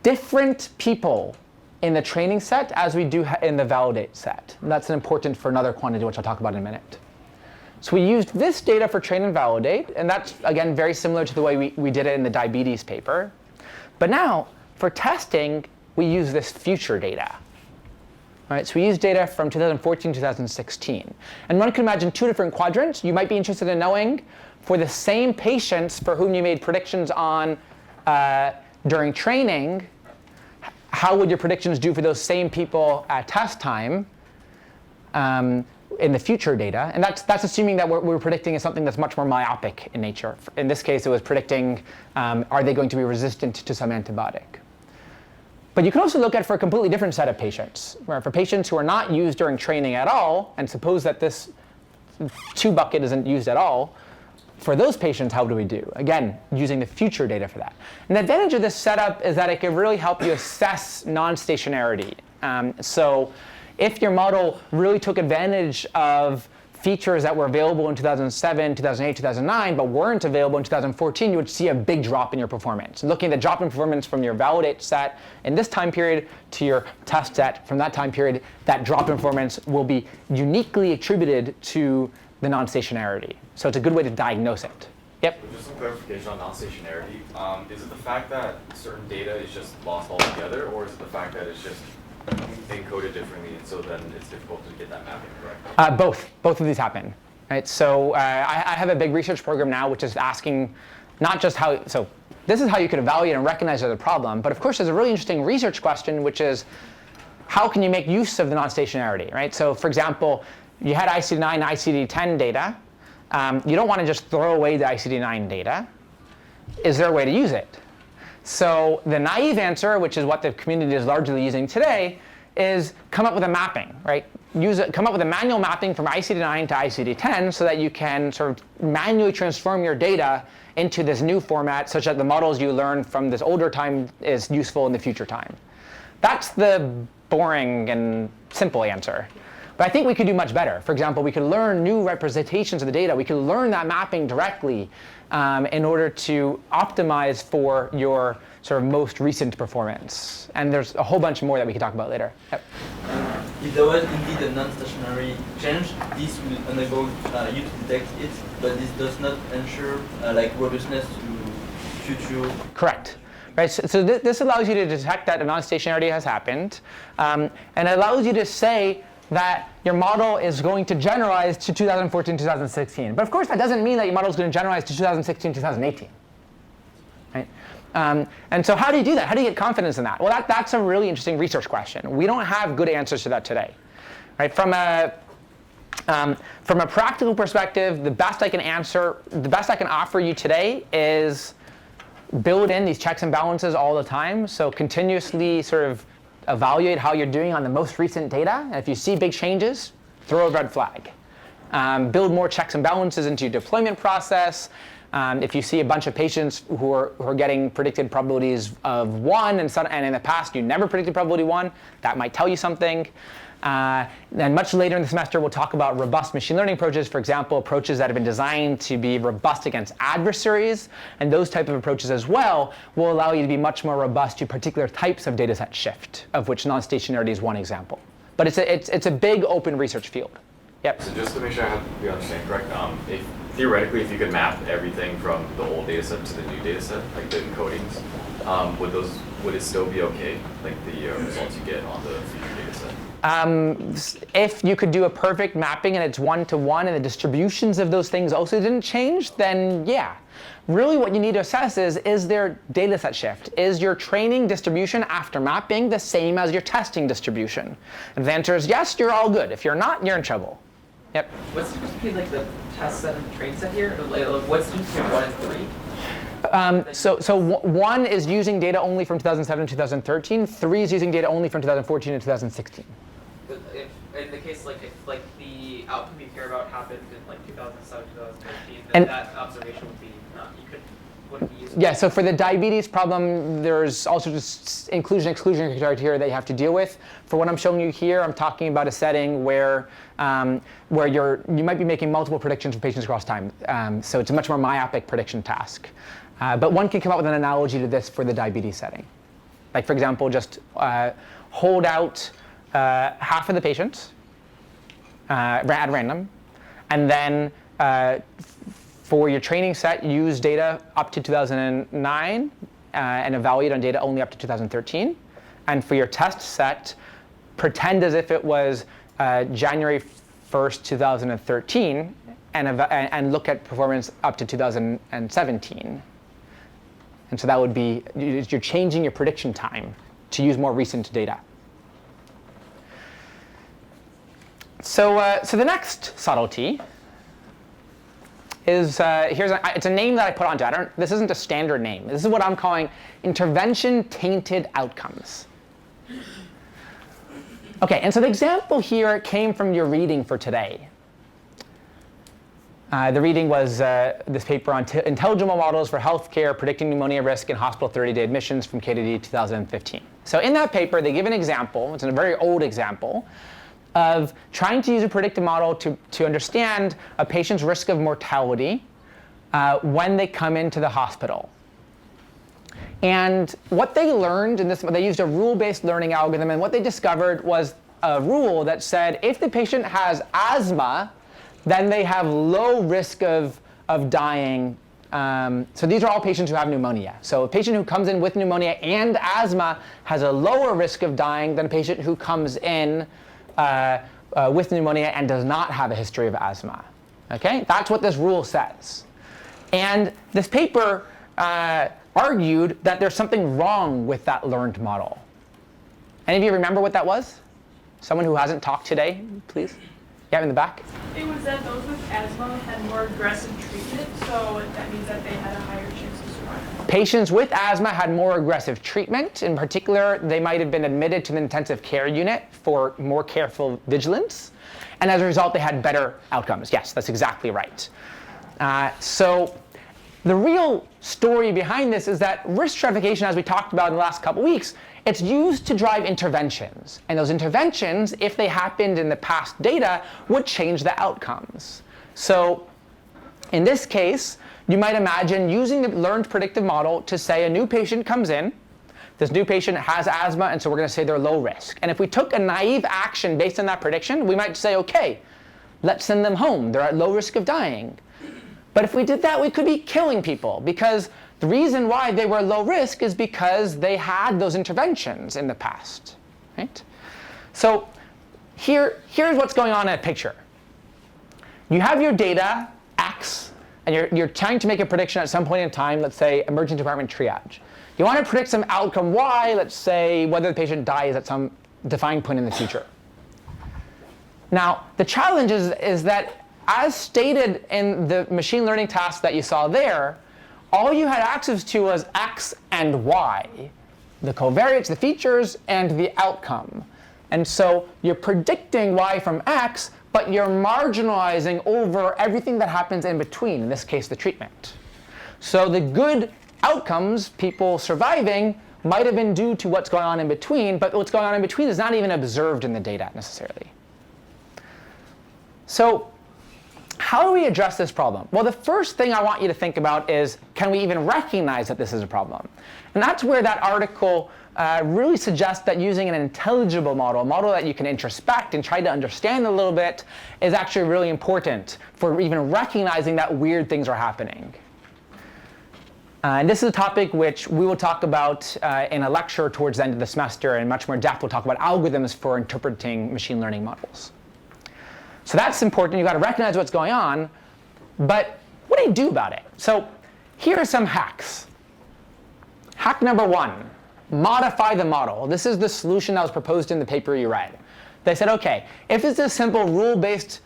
different people in the training set as we do in the validate set. And that's important for another quantity, which I'll talk about in a minute. So we used this data for train and validate, and that's, again, very similar to the way we did it in the diabetes paper. But now, for testing, we use this future data. All right, so we use data from 2014 to 2016. And one can imagine 2 different quadrants. You might be interested in knowing, for the same patients for whom you made predictions on during training, how would your predictions do for those same people at test time in the future data? And that's assuming that what we're predicting is something that's much more myopic in nature. In this case, it was predicting, are they going to be resistant to some antibiotic? But you can also look at it for a completely different set of patients, where for patients who are not used during training at all, and suppose that this 2 bucket isn't used at all, for those patients, how do we do? Again, using the future data for that. And the advantage of this setup is that it can really help you assess non-stationarity. So if your model really took advantage of features that were available in 2007, 2008, 2009, but weren't available in 2014, you would see a big drop in your performance. And looking at the drop in performance from your validate set in this time period to your test set from that time period, that drop in performance will be uniquely attributed to the non-stationarity. So it's a good way to diagnose it. Yep? Just some clarification on non-stationarity. Is it the fact that certain data is just lost altogether, or is it the fact that it's just encoded differently, and so then it's difficult to get that mapping correct? Both of these happen. Right? So I have a big research program now which is asking not just how, so this is how you could evaluate and recognize there's a problem, but of course there's a really interesting research question, which is how can you make use of the non-stationarity, right? So for example, you had ICD-9, ICD-10 data. You don't want to just throw away the ICD-9 data. Is there a way to use it? So the naive answer, which is what the community is largely using today, is come up with a mapping, right? Come up with a manual mapping from ICD-9 to ICD-10 so that you can sort of manually transform your data into this new format such that the models you learn from this older time is useful in the future time. That's the boring and simple answer. But I think we could do much better. For example, we could learn new representations of the data. We could learn that mapping directly in order to optimize for your sort of most recent performance. And there's a whole bunch more that we could talk about later. Yep. If there was indeed a non-stationary change, this will enable you to detect it, but this does not ensure like robustness to future. Correct. Right, so this allows you to detect that a non-stationarity has happened, and it allows you to say that your model is going to generalize to 2014, 2016. But of course, that doesn't mean that your model is going to generalize to 2016, 2018. Right? And so how do you do that? How do you get confidence in that? Well, that's a really interesting research question. We don't have good answers to that today. Right? From a practical perspective, the best I can offer you today is build in these checks and balances all the time. So continuously sort of evaluate how you're doing on the most recent data. And if you see big changes, throw a red flag. Build more checks and balances into your deployment process. If you see a bunch of patients who are getting predicted probabilities of 1 and in the past you never predicted probability 1, that might tell you something. Then much later in the semester, we'll talk about robust machine learning approaches, for example, approaches that have been designed to be robust against adversaries. And those type of approaches as well will allow you to be much more robust to particular types of dataset shift, of which non-stationarity is one example. But it's a big open research field. Yep. So just to make sure we understand correct, theoretically, if you could map everything from the old dataset to the new dataset, like the encodings, would it still be okay, like the results you get on the future dataset? If you could do a perfect mapping and it's one-to-one and the distributions of those things also didn't change, then yeah. Really what you need to assess is there dataset shift? Is your training distribution after mapping the same as your testing distribution? And if the answer is yes, you're all good. If you're not, you're in trouble. Yep. What's the difference between like the test set and the train set here? What's the difference between 1 and 3? So 1 is using data only from 2007 to 2013. 3 is using data only from 2014 to 2016. If, in the case if the outcome you care about happened in 2007, 2013, then that observation would be wouldn't be useful. Yeah. So for the diabetes problem, there's also just inclusion/exclusion criteria that you have to deal with. For what I'm showing you here, I'm talking about a setting where you might be making multiple predictions for patients across time. So it's a much more myopic prediction task. But one can come up with an analogy to this for the diabetes setting. Like for example, just hold out half of the patients at random, and then for your training set, use data up to 2009 and evaluate on data only up to 2013. And for your test set, pretend as if it was January 1st, 2013, and look at performance up to 2017. And so that would be, you're changing your prediction time to use more recent data. So the next subtlety is, it's a name that I put onto it. This isn't a standard name. This is what I'm calling intervention-tainted outcomes. Okay, and so the example here came from your reading for today. The reading was this paper on intelligible models for healthcare predicting pneumonia risk in hospital 30-day admissions from KDD 2015. So in that paper, they give an example. It's a very old example of trying to use a predictive model to understand a patient's risk of mortality when they come into the hospital. And what they learned in this, they used a rule-based learning algorithm, and what they discovered was a rule that said if the patient has asthma, then they have low risk of dying. So these are all patients who have pneumonia. So a patient who comes in with pneumonia and asthma has a lower risk of dying than a patient who comes in with pneumonia and does not have a history of asthma. Okay, that's what this rule says. And this paper argued that there's something wrong with that learned model. Any of you remember what that was? Someone who hasn't talked today, please? Yeah, in the back. It was that those with asthma had more aggressive treatment, so that means that they had a higher chance of survival. Patients with asthma had more aggressive treatment. In particular, they might have been admitted to the intensive care unit for more careful vigilance. And as a result, they had better outcomes. Yes, that's exactly right. So the real story behind this is that risk stratification, as we talked about in the last couple weeks, it's used to drive interventions. And those interventions, if they happened in the past data, would change the outcomes. So in this case, you might imagine using the learned predictive model to say a new patient comes in. This new patient has asthma, and so we're going to say they're low risk. And if we took a naive action based on that prediction, we might say, OK, let's send them home. They're at low risk of dying. But if we did that, we could be killing people, because the reason why they were low risk is because they had those interventions in the past. Right? So here's what's going on in a picture. You have your data, X, and you're trying to make a prediction at some point in time, let's say emergency department triage. You want to predict some outcome Y, let's say whether the patient dies at some defined point in the future. Now, the challenge is that, as stated in the machine learning task that you saw there, all you had access to was X and Y, the covariates, the features, and the outcome. And so you're predicting Y from X, but you're marginalizing over everything that happens in between, in this case, the treatment. So the good outcomes, people surviving, might have been due to what's going on in between, but what's going on in between is not even observed in the data necessarily. So how do we address this problem? Well, the first thing I want you to think about is, can we even recognize that this is a problem? And that's where that article really suggests that using an intelligible model, a model that you can introspect and try to understand a little bit, is actually really important for even recognizing that weird things are happening. And this is a topic which we will talk about in a lecture towards the end of the semester, in much more depth. We'll talk about algorithms for interpreting machine learning models. So that's important. You've got to recognize what's going on. But what do you do about it? So here are some hacks. Hack number 1, modify the model. This is the solution that was proposed in the paper you read. They said, OK, if it's a simple rule-based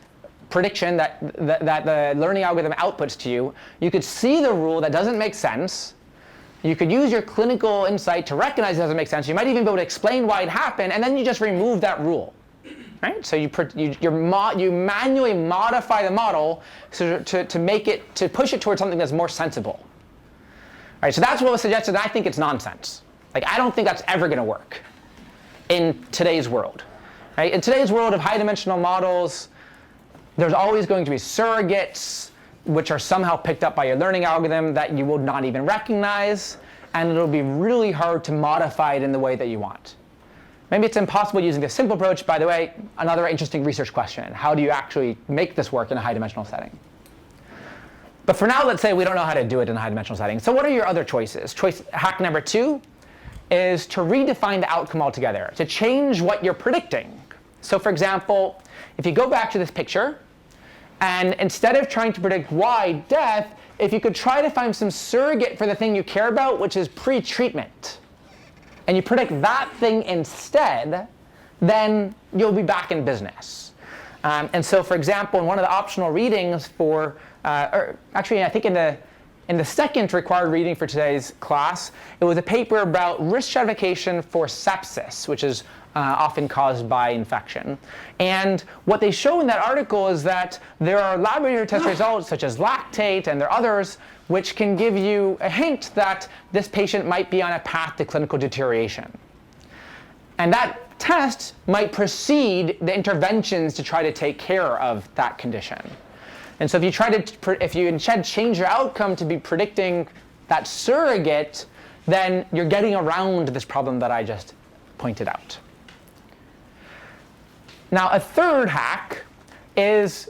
prediction that the learning algorithm outputs to you, you could see the rule that doesn't make sense. You could use your clinical insight to recognize it doesn't make sense. You might even be able to explain why it happened, and then you just remove that rule. Right? So you manually modify the model to push it towards something that's more sensible. All right, so that's what was suggested, and I think it's nonsense. Like, I don't think that's ever going to work in today's world. Right? In today's world of high-dimensional models, there's always going to be surrogates which are somehow picked up by your learning algorithm that you will not even recognize, and it'll be really hard to modify it in the way that you want. Maybe it's impossible using this simple approach. By the way, another interesting research question. How do you actually make this work in a high-dimensional setting? But for now, let's say we don't know how to do it in a high-dimensional setting. So what are your other choices? Hack number 2 is to redefine the outcome altogether, to change what you're predicting. So for example, if you go back to this picture, and instead of trying to predict Y, death, if you could try to find some surrogate for the thing you care about, which is pre-treatment, and you predict that thing instead, then you'll be back in business. And so, for example, in one of the optional readings for, or actually, I think in the second required reading for today's class, it was a paper about risk stratification for sepsis, which is often caused by infection. And what they show in that article is that there are laboratory test results, such as lactate, and there are others, which can give you a hint that this patient might be on a path to clinical deterioration. And that test might precede the interventions to try to take care of that condition. And so if you instead change your outcome to be predicting that surrogate, then you're getting around this problem that I just pointed out. Now, a third hack is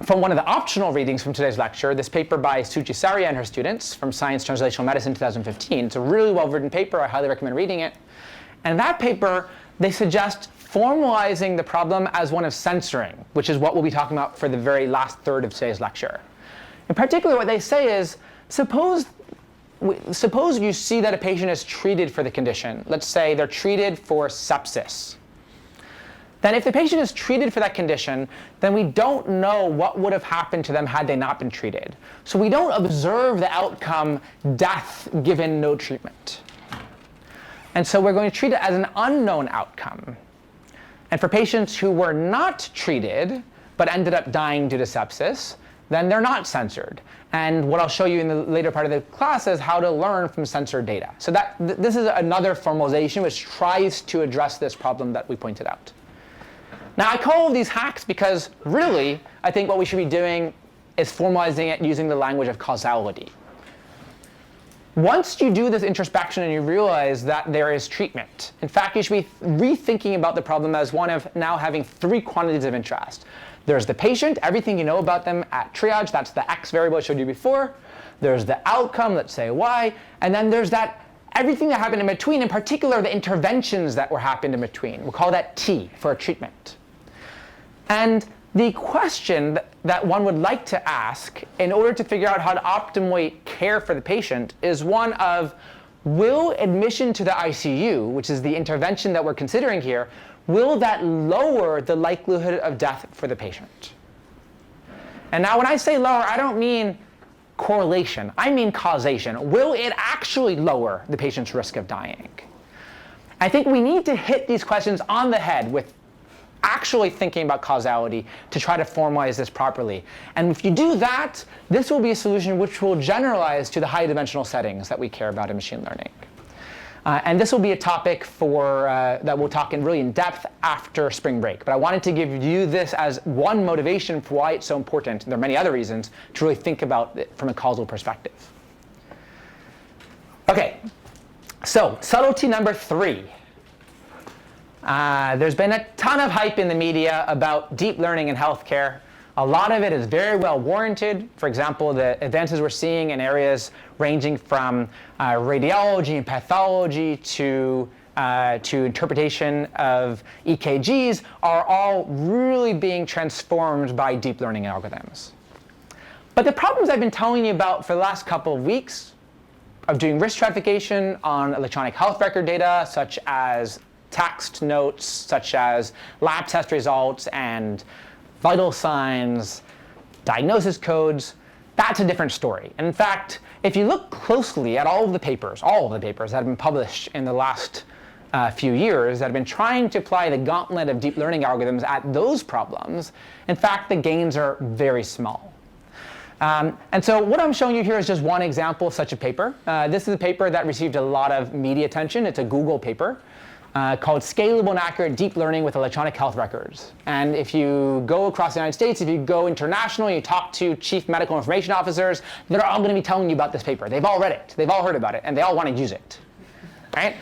from one of the optional readings from today's lecture, this paper by Suchi Saria and her students from Science Translational Medicine 2015. It's a really well-written paper. I highly recommend reading it. And in that paper, they suggest formalizing the problem as one of censoring, which is what we'll be talking about for the very last third of today's lecture. In particular, what they say is, suppose you see that a patient is treated for the condition. Let's say they're treated for sepsis. then if the patient is treated for that condition, then we don't know what would have happened to them had they not been treated. So we don't observe the outcome death given no treatment. And so we're going to treat it as an unknown outcome. And for patients who were not treated but ended up dying due to sepsis, then they're not censored. And what I'll show you in the later part of the class is how to learn from censored data. So this is another formalization which tries to address this problem that we pointed out. Now, I call these hacks because really, I think what we should be doing is formalizing it using the language of causality. Once you do this introspection and you realize that there is treatment, in fact, you should be rethinking about the problem as one of now having 3 quantities of interest. There's the patient, everything you know about them at triage, that's the X variable I showed you before. There's the outcome, let's say Y. And then there's that everything that happened in between, in particular the interventions that were happened in between. We'll call that T for a treatment. And the question that one would like to ask in order to figure out how to optimally care for the patient is one of, will admission to the ICU, which is the intervention that we're considering here, will that lower the likelihood of death for the patient? And now when I say lower, I don't mean correlation. I mean causation. Will it actually lower the patient's risk of dying? I think we need to hit these questions on the head with actually thinking about causality to try to formalize this properly. And if you do that, this will be a solution which will generalize to the high dimensional settings that we care about in machine learning. And this will be a topic that we'll talk really in depth after spring break. But I wanted to give you this as one motivation for why it's so important. There are many other reasons to really think about it from a causal perspective. OK, so subtlety number 3. There's been a ton of hype in the media about deep learning in healthcare. A lot of it is very well warranted. For example, the advances we're seeing in areas ranging from radiology and pathology to interpretation of EKGs are all really being transformed by deep learning algorithms. But the problems I've been telling you about for the last couple of weeks of doing risk stratification on electronic health record data, such as text notes, such as lab test results and vital signs, diagnosis codes, that's a different story. And in fact, if you look closely at all of the papers that have been published in the last few years that have been trying to apply the gauntlet of deep learning algorithms at those problems, in fact, the gains are very small. And so what I'm showing you here is just one example of such a paper. This is a paper that received a lot of media attention. It's a Google paper. Called Scalable and Accurate Deep Learning with Electronic Health Records. And if you go across the United States, if you go international, you talk to chief medical information officers, they're all going to be telling you about this paper. They've all read it. They've all heard about it. And they all want to use it. Right?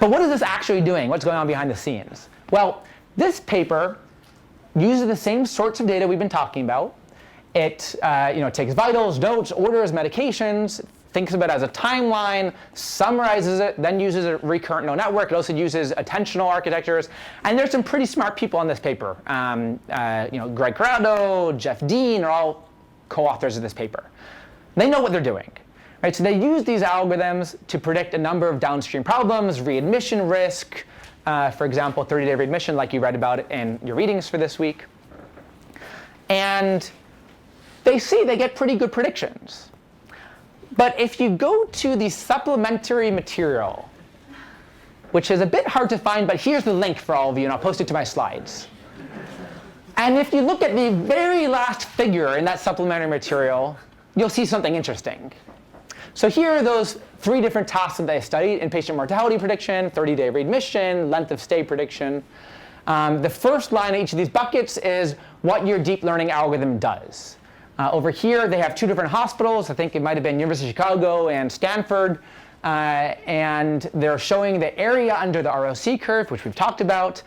But what is this actually doing? What's going on behind the scenes? Well, this paper uses the same sorts of data we've been talking about. It takes vitals, notes, orders, medications, thinks of it as a timeline, summarizes it, then uses a recurrent neural network. It also uses attentional architectures. And there's some pretty smart people on this paper. Greg Corrado, Jeff Dean are all co-authors of this paper. They know what they're doing. Right? So they use these algorithms to predict a number of downstream problems, readmission risk, for example, 30-day readmission, like you read about it in your readings for this week. And they get pretty good predictions. But if you go to the supplementary material, which is a bit hard to find, but here's the link for all of you, and I'll post it to my slides. And if you look at the very last figure in that supplementary material, you'll see something interesting. So here are those 3 different tasks that they studied: inpatient mortality prediction, 30-day readmission, length of stay prediction. The first line in each of these buckets is what your deep learning algorithm does. Over here, they have 2 different hospitals. I think it might have been University of Chicago and Stanford. And they're showing the area under the ROC curve, which we've talked about,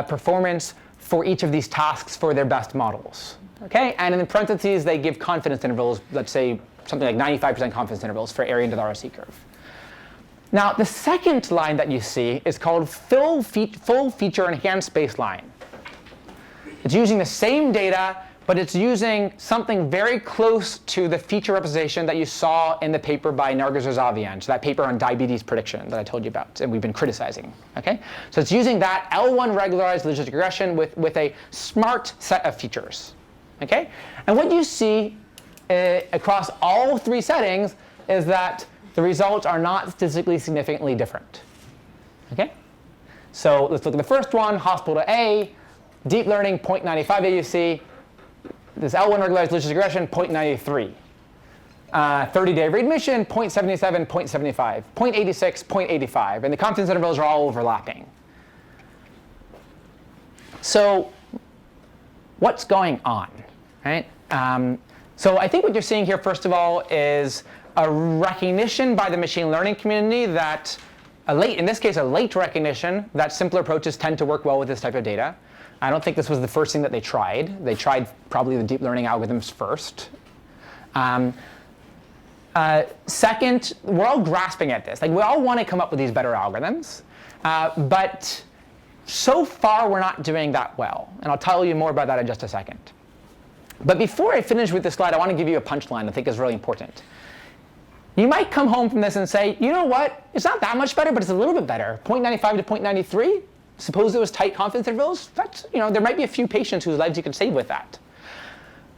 performance for each of these tasks for their best models. Okay? And in the parentheses, they give confidence intervals, let's say something like 95% confidence intervals for area under the ROC curve. Now, the second line that you see is called full feature enhanced baseline. It's using the same data, but it's using something very close to the feature representation that you saw in the paper by Nargis-Razavian, so that paper on diabetes prediction that I told you about and we've been criticizing. Okay? So it's using that L1 regularized logistic regression with a smart set of features. Okay? And what you see across all three settings is that the results are not statistically significantly different. Okay? So let's look at the first one, hospital to A, deep learning, 0.95 AUC. This L1 regularized logistic regression, 0.93. 30-day readmission, 0.77, 0.75, 0.86, 0.85. And the confidence intervals are all overlapping. So what's going on? Right? So I think what you're seeing here, first of all, is a recognition by the machine learning community that, in this case, a late recognition that simpler approaches tend to work well with this type of data. I don't think this was the first thing that they tried. They tried probably the deep learning algorithms first. Second, we're all grasping at this. Like, we all want to come up with these better algorithms. But so far, we're not doing that well. And I'll tell you more about that in just a second. But before I finish with this slide, I want to give you a punchline I think is really important. You might come home from this and say, you know what? It's not that much better, but it's a little bit better. 0.95 to 0.93. Suppose it was tight confidence intervals. That's, there might be a few patients whose lives you could save with that.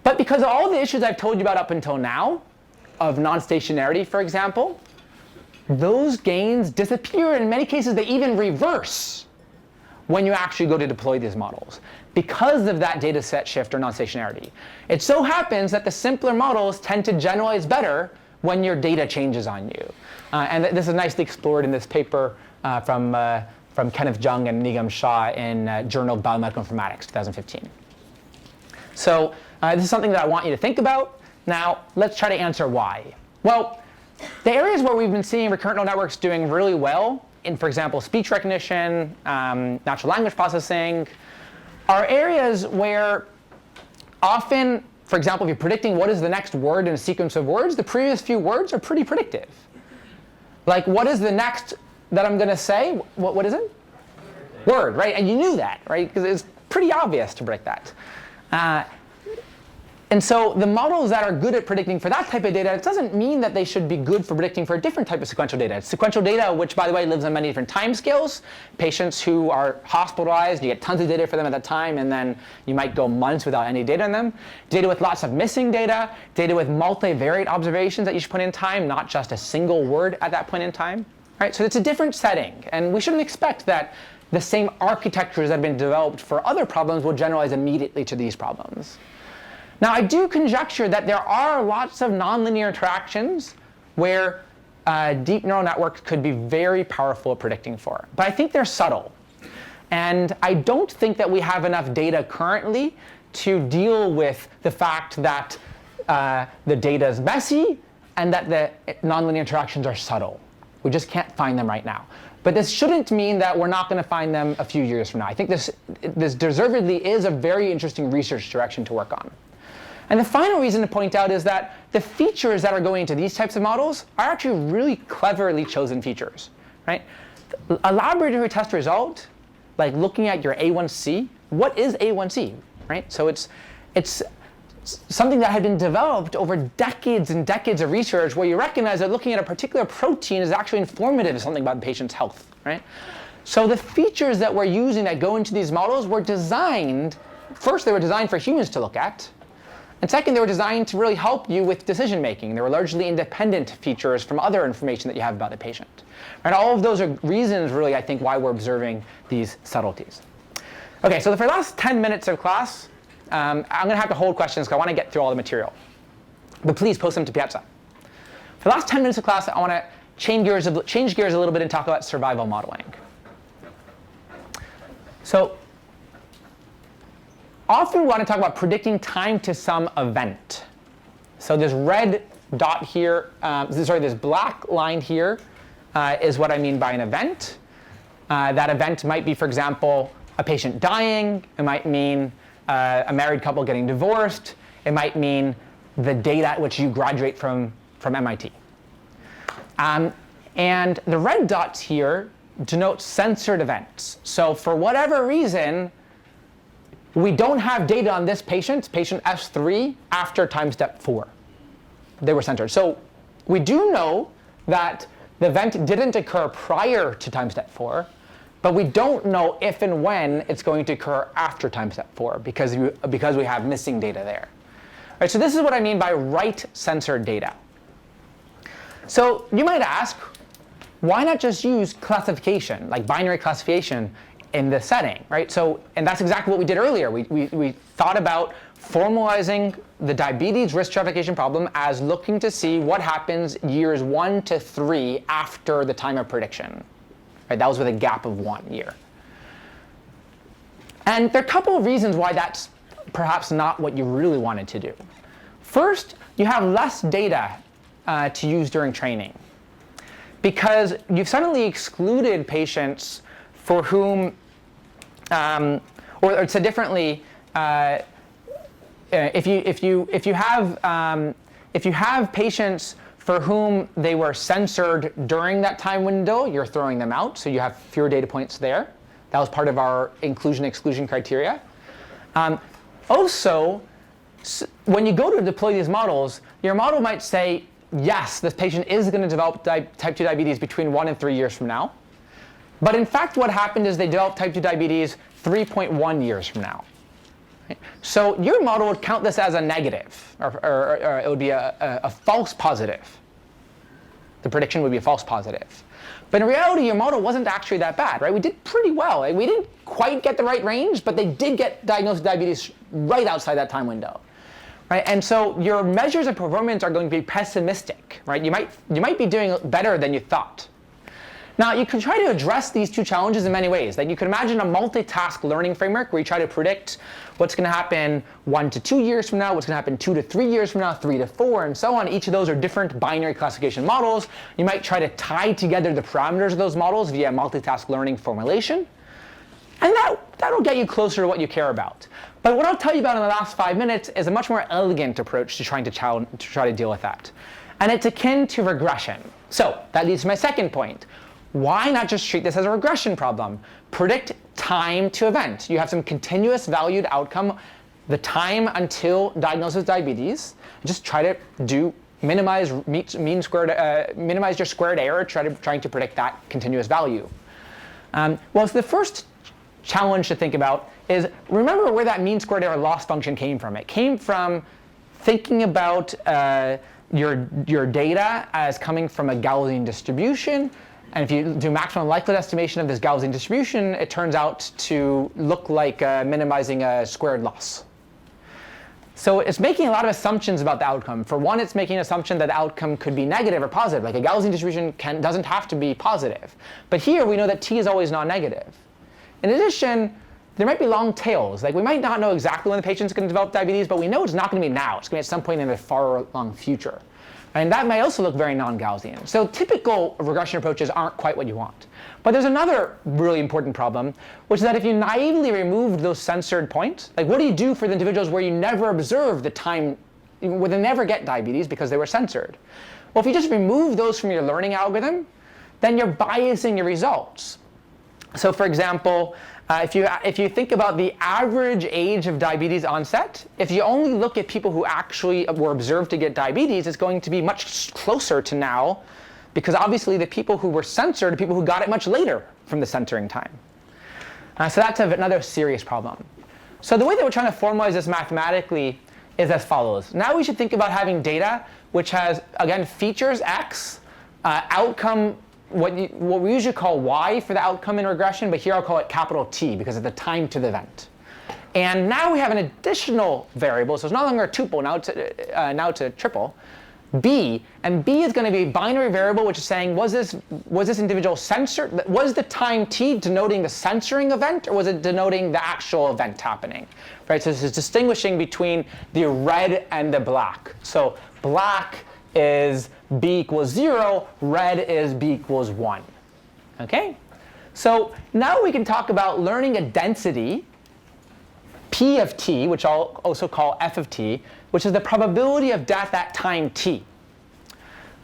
But because of all the issues I've told you about up until now, of non-stationarity, for example, those gains disappear. In many cases, they even reverse when you actually go to deploy these models because of that data set shift or non-stationarity. It so happens that the simpler models tend to generalize better when your data changes on you. And this is nicely explored in this paper from Kenneth Jung and Nigam Shah in Journal of Biomedical Informatics, 2015. So this is something that I want you to think about. Now, let's try to answer why. Well, the areas where we've been seeing recurrent neural networks doing really well in, for example, speech recognition, natural language processing, are areas where often, for example, if you're predicting what is the next word in a sequence of words, the previous few words are pretty predictive. Like, what is the next that I'm going to say? What is it? Word, right? And you knew that, right? Because it's pretty obvious to predict that. And so the models that are good at predicting for that type of data, it doesn't mean that they should be good for predicting for a different type of sequential data. It's sequential data, which, by the way, lives on many different time scales. Patients who are hospitalized, you get tons of data for them at that time, and then you might go months without any data on them. Data with lots of missing data with multivariate observations that you should put in time, not just a single word at that point in time. Right? So it's a different setting, and we shouldn't expect that the same architectures that have been developed for other problems will generalize immediately to these problems. Now, I do conjecture that there are lots of nonlinear interactions where deep neural networks could be very powerful at predicting for. But I think they're subtle. And I don't think that we have enough data currently to deal with the fact that the data is messy and that the nonlinear interactions are subtle. We just can't find them right now. But this shouldn't mean that we're not going to find them a few years from now. I think this deservedly is a very interesting research direction to work on. And the final reason to point out is that the features that are going into these types of models are actually really cleverly chosen features. Right? A laboratory test result, like looking at your A1C, what is A1C? Right? So it's something that had been developed over decades and decades of research where you recognize that looking at a particular protein is actually informative of something about the patient's health. Right? So the features that we're using that go into these models were designed, first they were designed for humans to look at, and second, they were designed to really help you with decision making. They were largely independent features from other information that you have about the patient. And all of those are reasons, really, I think, why we're observing these subtleties. OK, so for the last 10 minutes of class, I'm going to have to hold questions because I want to get through all the material. But please post them to Piazza. For the last 10 minutes of class, I want to change gears a little bit and talk about survival modeling. So often we want to talk about predicting time to some event. So this red dot here, this black line here is what I mean by an event. That event might be, for example, a patient dying. It might mean a married couple getting divorced. It might mean the date at which you graduate from MIT. And the red dots here denote censored events. So for whatever reason, we don't have data on this patient S3, after time step 4. They were centered. So we do know that the event didn't occur prior to time step 4, but we don't know if and when it's going to occur after time step 4 because we have missing data there. All right, so this is what I mean by right-censored data. So you might ask, why not just use classification, like binary classification, in this setting, right? So, and that's exactly what we did earlier. We thought about formalizing the diabetes risk stratification problem as looking to see what happens years 1 to 3 after the time of prediction. Right? That was with a gap of 1 year. And there are a couple of reasons why that's perhaps not what you really wanted to do. First, you have less data to use during training, because you've suddenly excluded patients for whom, or said differently, if you have patients for whom they were censored during that time window, you're throwing them out, so you have fewer data points there. That was part of our inclusion-exclusion criteria. Also, when you go to deploy these models, your model might say, yes, this patient is going to develop type 2 diabetes between 1 and 3 years from now. But in fact, what happened is they developed type 2 diabetes 3.1 years from now. Right? So your model would count this as a negative, or it would be a false positive. The prediction would be a false positive. But in reality, your model wasn't actually that bad, right? We did pretty well. Like, we didn't quite get the right range, but they did get diagnosed with diabetes right outside that time window. Right? And so your measures of performance are going to be pessimistic, right? You might be doing better than you thought. Now, you can try to address these two challenges in many ways. Like, you can imagine a multitask learning framework where you try to predict what's going to happen 1 to 2 years from now, what's going to happen 2 to 3 years from now, 3 to 4, and so on. Each of those are different binary classification models. You might try to tie together the parameters of those models via multitask learning formulation. And that'll get you closer to what you care about. But what I'll tell you about in the last 5 minutes is a much more elegant approach to try to deal with that. And it's akin to regression. So that leads to my second point. Why not just treat this as a regression problem? Predict time to event. You have some continuous valued outcome, the time until diagnosis of diabetes. Just try to minimize your squared error, trying to predict that continuous value. Well, so the first challenge to think about is, remember where that mean squared error loss function came from. It came from thinking about your data as coming from a Gaussian distribution. And if you do maximum likelihood estimation of this Gaussian distribution, it turns out to look like minimizing a squared loss. So it's making a lot of assumptions about the outcome. For one, it's making an assumption that the outcome could be negative or positive. Like, a Gaussian distribution doesn't have to be positive. But here we know that t is always non-negative. In addition, there might be long tails. Like, we might not know exactly when the patient's going to develop diabetes, but we know it's not going to be now. It's going to be at some point in the far long future. And that may also look very non-Gaussian. So typical regression approaches aren't quite what you want. But there's another really important problem, which is that if you naively removed those censored points, like, what do you do for the individuals where you never observe the time, where they never get diabetes because they were censored? Well, if you just remove those from your learning algorithm, then you're biasing your results. So for example, if you think about the average age of diabetes onset, if you only look at people who actually were observed to get diabetes, it's going to be much closer to now, because obviously the people who were censored are people who got it much later from the censoring time. So that's another serious problem. So the way that we're trying to formalize this mathematically is as follows. Now we should think about having data which has, again, features x, outcome, what we usually call y for the outcome in regression, but here I'll call it capital T because of the time to the event. And now we have an additional variable, so it's no longer a tuple, now it's a triple, b, and b is going to be a binary variable which is saying, was this individual censored? Was the time t denoting the censoring event, or was it denoting the actual event happening? Right, so this is distinguishing between the red and the black. So black is b equals 0, red is b equals 1. Okay? So now we can talk about learning a density, p of t, which I'll also call f of t, which is the probability of death at time t.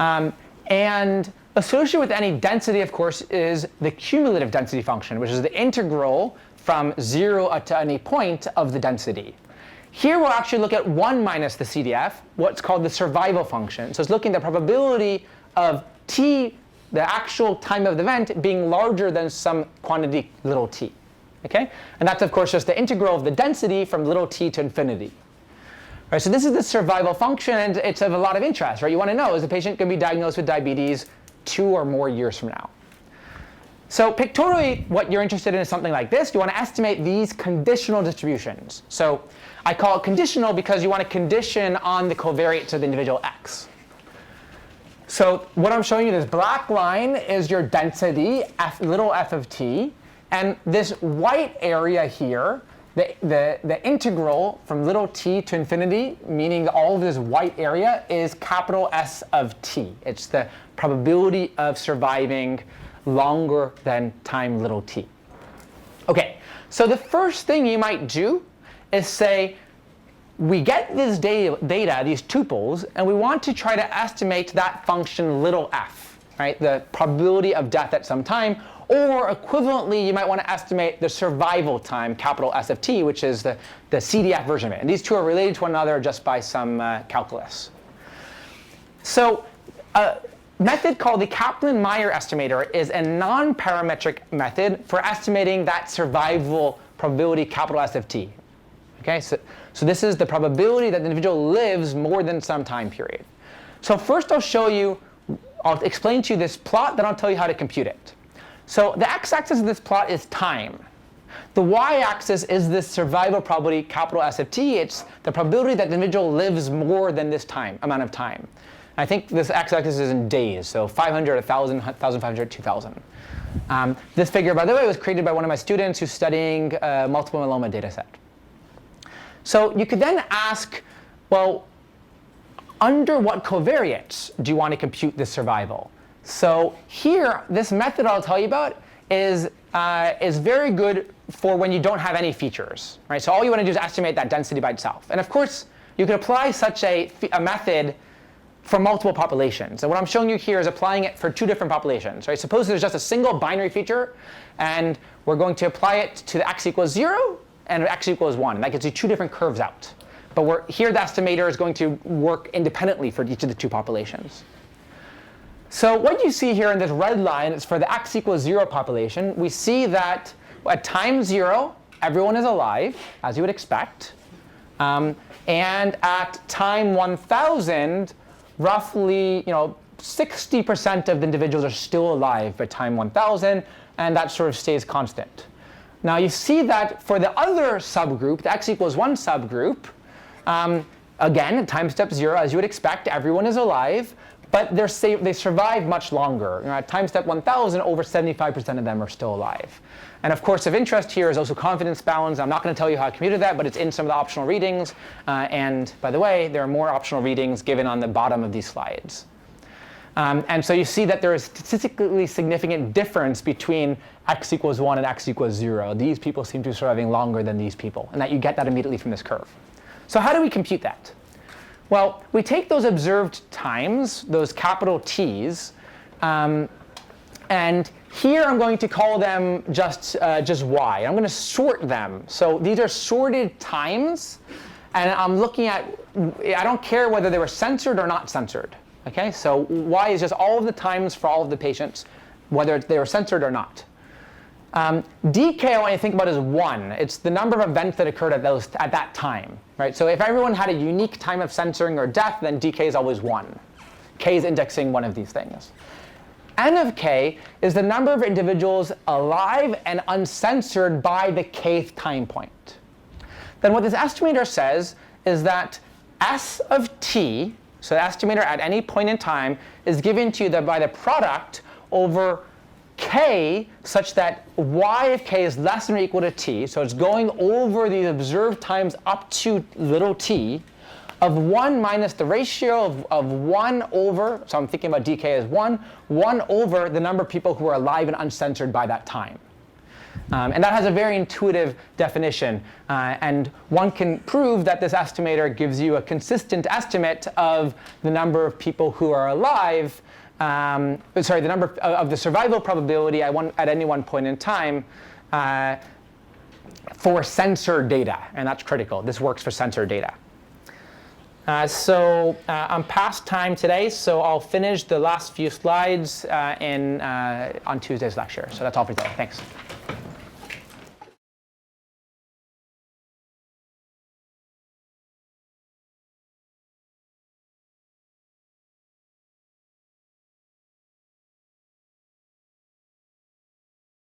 And associated with any density, of course, is the cumulative density function, which is the integral from 0 to any point of the density. Here we'll actually look at 1 minus the CDF, what's called the survival function. So it's looking at the probability of t, the actual time of the event, being larger than some quantity little t. Okay? And that's, of course, just the integral of the density from little t to infinity. Right, so this is the survival function, and it's of a lot of interest. Right? You want to know, is the patient going to be diagnosed with diabetes 2 or more years from now? So pictorially, what you're interested in is something like this. You want to estimate these conditional distributions. So I call it conditional because you want to condition on the covariates of the individual x. So what I'm showing you, this black line is your density, little f of t. And this white area here, the integral from little t to infinity, meaning all of this white area, is capital S of t. It's the probability of surviving longer than time little t. Okay, so the first thing you might do is say, we get this data, these tuples, and we want to try to estimate that function little f, right? The probability of death at some time. Or equivalently, you might want to estimate the survival time, capital S of t, which is the CDF version of it. And these two are related to one another just by some calculus. So a method called the Kaplan-Meier estimator is a non-parametric method for estimating that survival probability, capital S of t. Okay, so this is the probability that the individual lives more than some time period. So first I'll explain to you this plot, then I'll tell you how to compute it. So the x-axis of this plot is time. The y-axis is this survival probability, capital S of t. It's the probability that the individual lives more than this amount of time. I think this x-axis is in days, so 500, 1,000, 1,500, 2,000. This figure, by the way, was created by one of my students who's studying multiple myeloma data set. So you could then ask, well, under what covariates do you want to compute this survival? So here, this method I'll tell you about is very good for when you don't have any features. Right? So all you want to do is estimate that density by itself. And of course, you could apply such a method for multiple populations. And what I'm showing you here is applying it for two different populations. Right? Suppose there's just a single binary feature, and we're going to apply it to the x equals 0 and x equals 1. And that gives you two different curves out. But here the estimator is going to work independently for each of the two populations. So what you see here in this red line is for the x equals 0 population. We see that at time 0, everyone is alive, as you would expect. And at time 1,000, roughly 60% of the individuals are still alive by time 1,000, and that sort of stays constant. Now you see that for the other subgroup, the x equals 1 subgroup, again, at time step 0, as you would expect, everyone is alive. But they survive much longer. At time step 1,000, over 75% of them are still alive. And of course, of interest here is also confidence balance. I'm not going to tell you how I computed that, but it's in some of the optional readings. And by the way, there are more optional readings given on the bottom of these slides. And so you see that there is statistically significant difference between x equals 1 and x equals 0. These people seem to be surviving longer than these people. And that you get that immediately from this curve. So how do we compute that? Well, we take those observed times, those capital T's, and here I'm going to call them just y. I'm going to sort them. So these are sorted times, and I'm looking at, I don't care whether they were censored or not censored. Okay, so y is just all of the times for all of the patients, whether they were censored or not. Dk I want you to think about as 1. It's the number of events that occurred at that time. Right? So if everyone had a unique time of censoring or death, then dk is always 1. K is indexing one of these things. N of k is the number of individuals alive and uncensored by the kth time point. Then what this estimator says is that S of t, so the estimator at any point in time, is given to you by the product over k such that y of k is less than or equal to t, so it's going over these observed times up to little t, of 1 minus the ratio of 1 over, so I'm thinking about dk as 1 over the number of people who are alive and uncensored by that time. And that has a very intuitive definition. And one can prove that this estimator gives you a consistent estimate of the number of people who are alive, the number of the survival probability at any one point in time for sensor data, and that's critical. This works for sensor data. I'm past time today, so I'll finish the last few slides on Tuesday's lecture. So that's all for today. Thanks.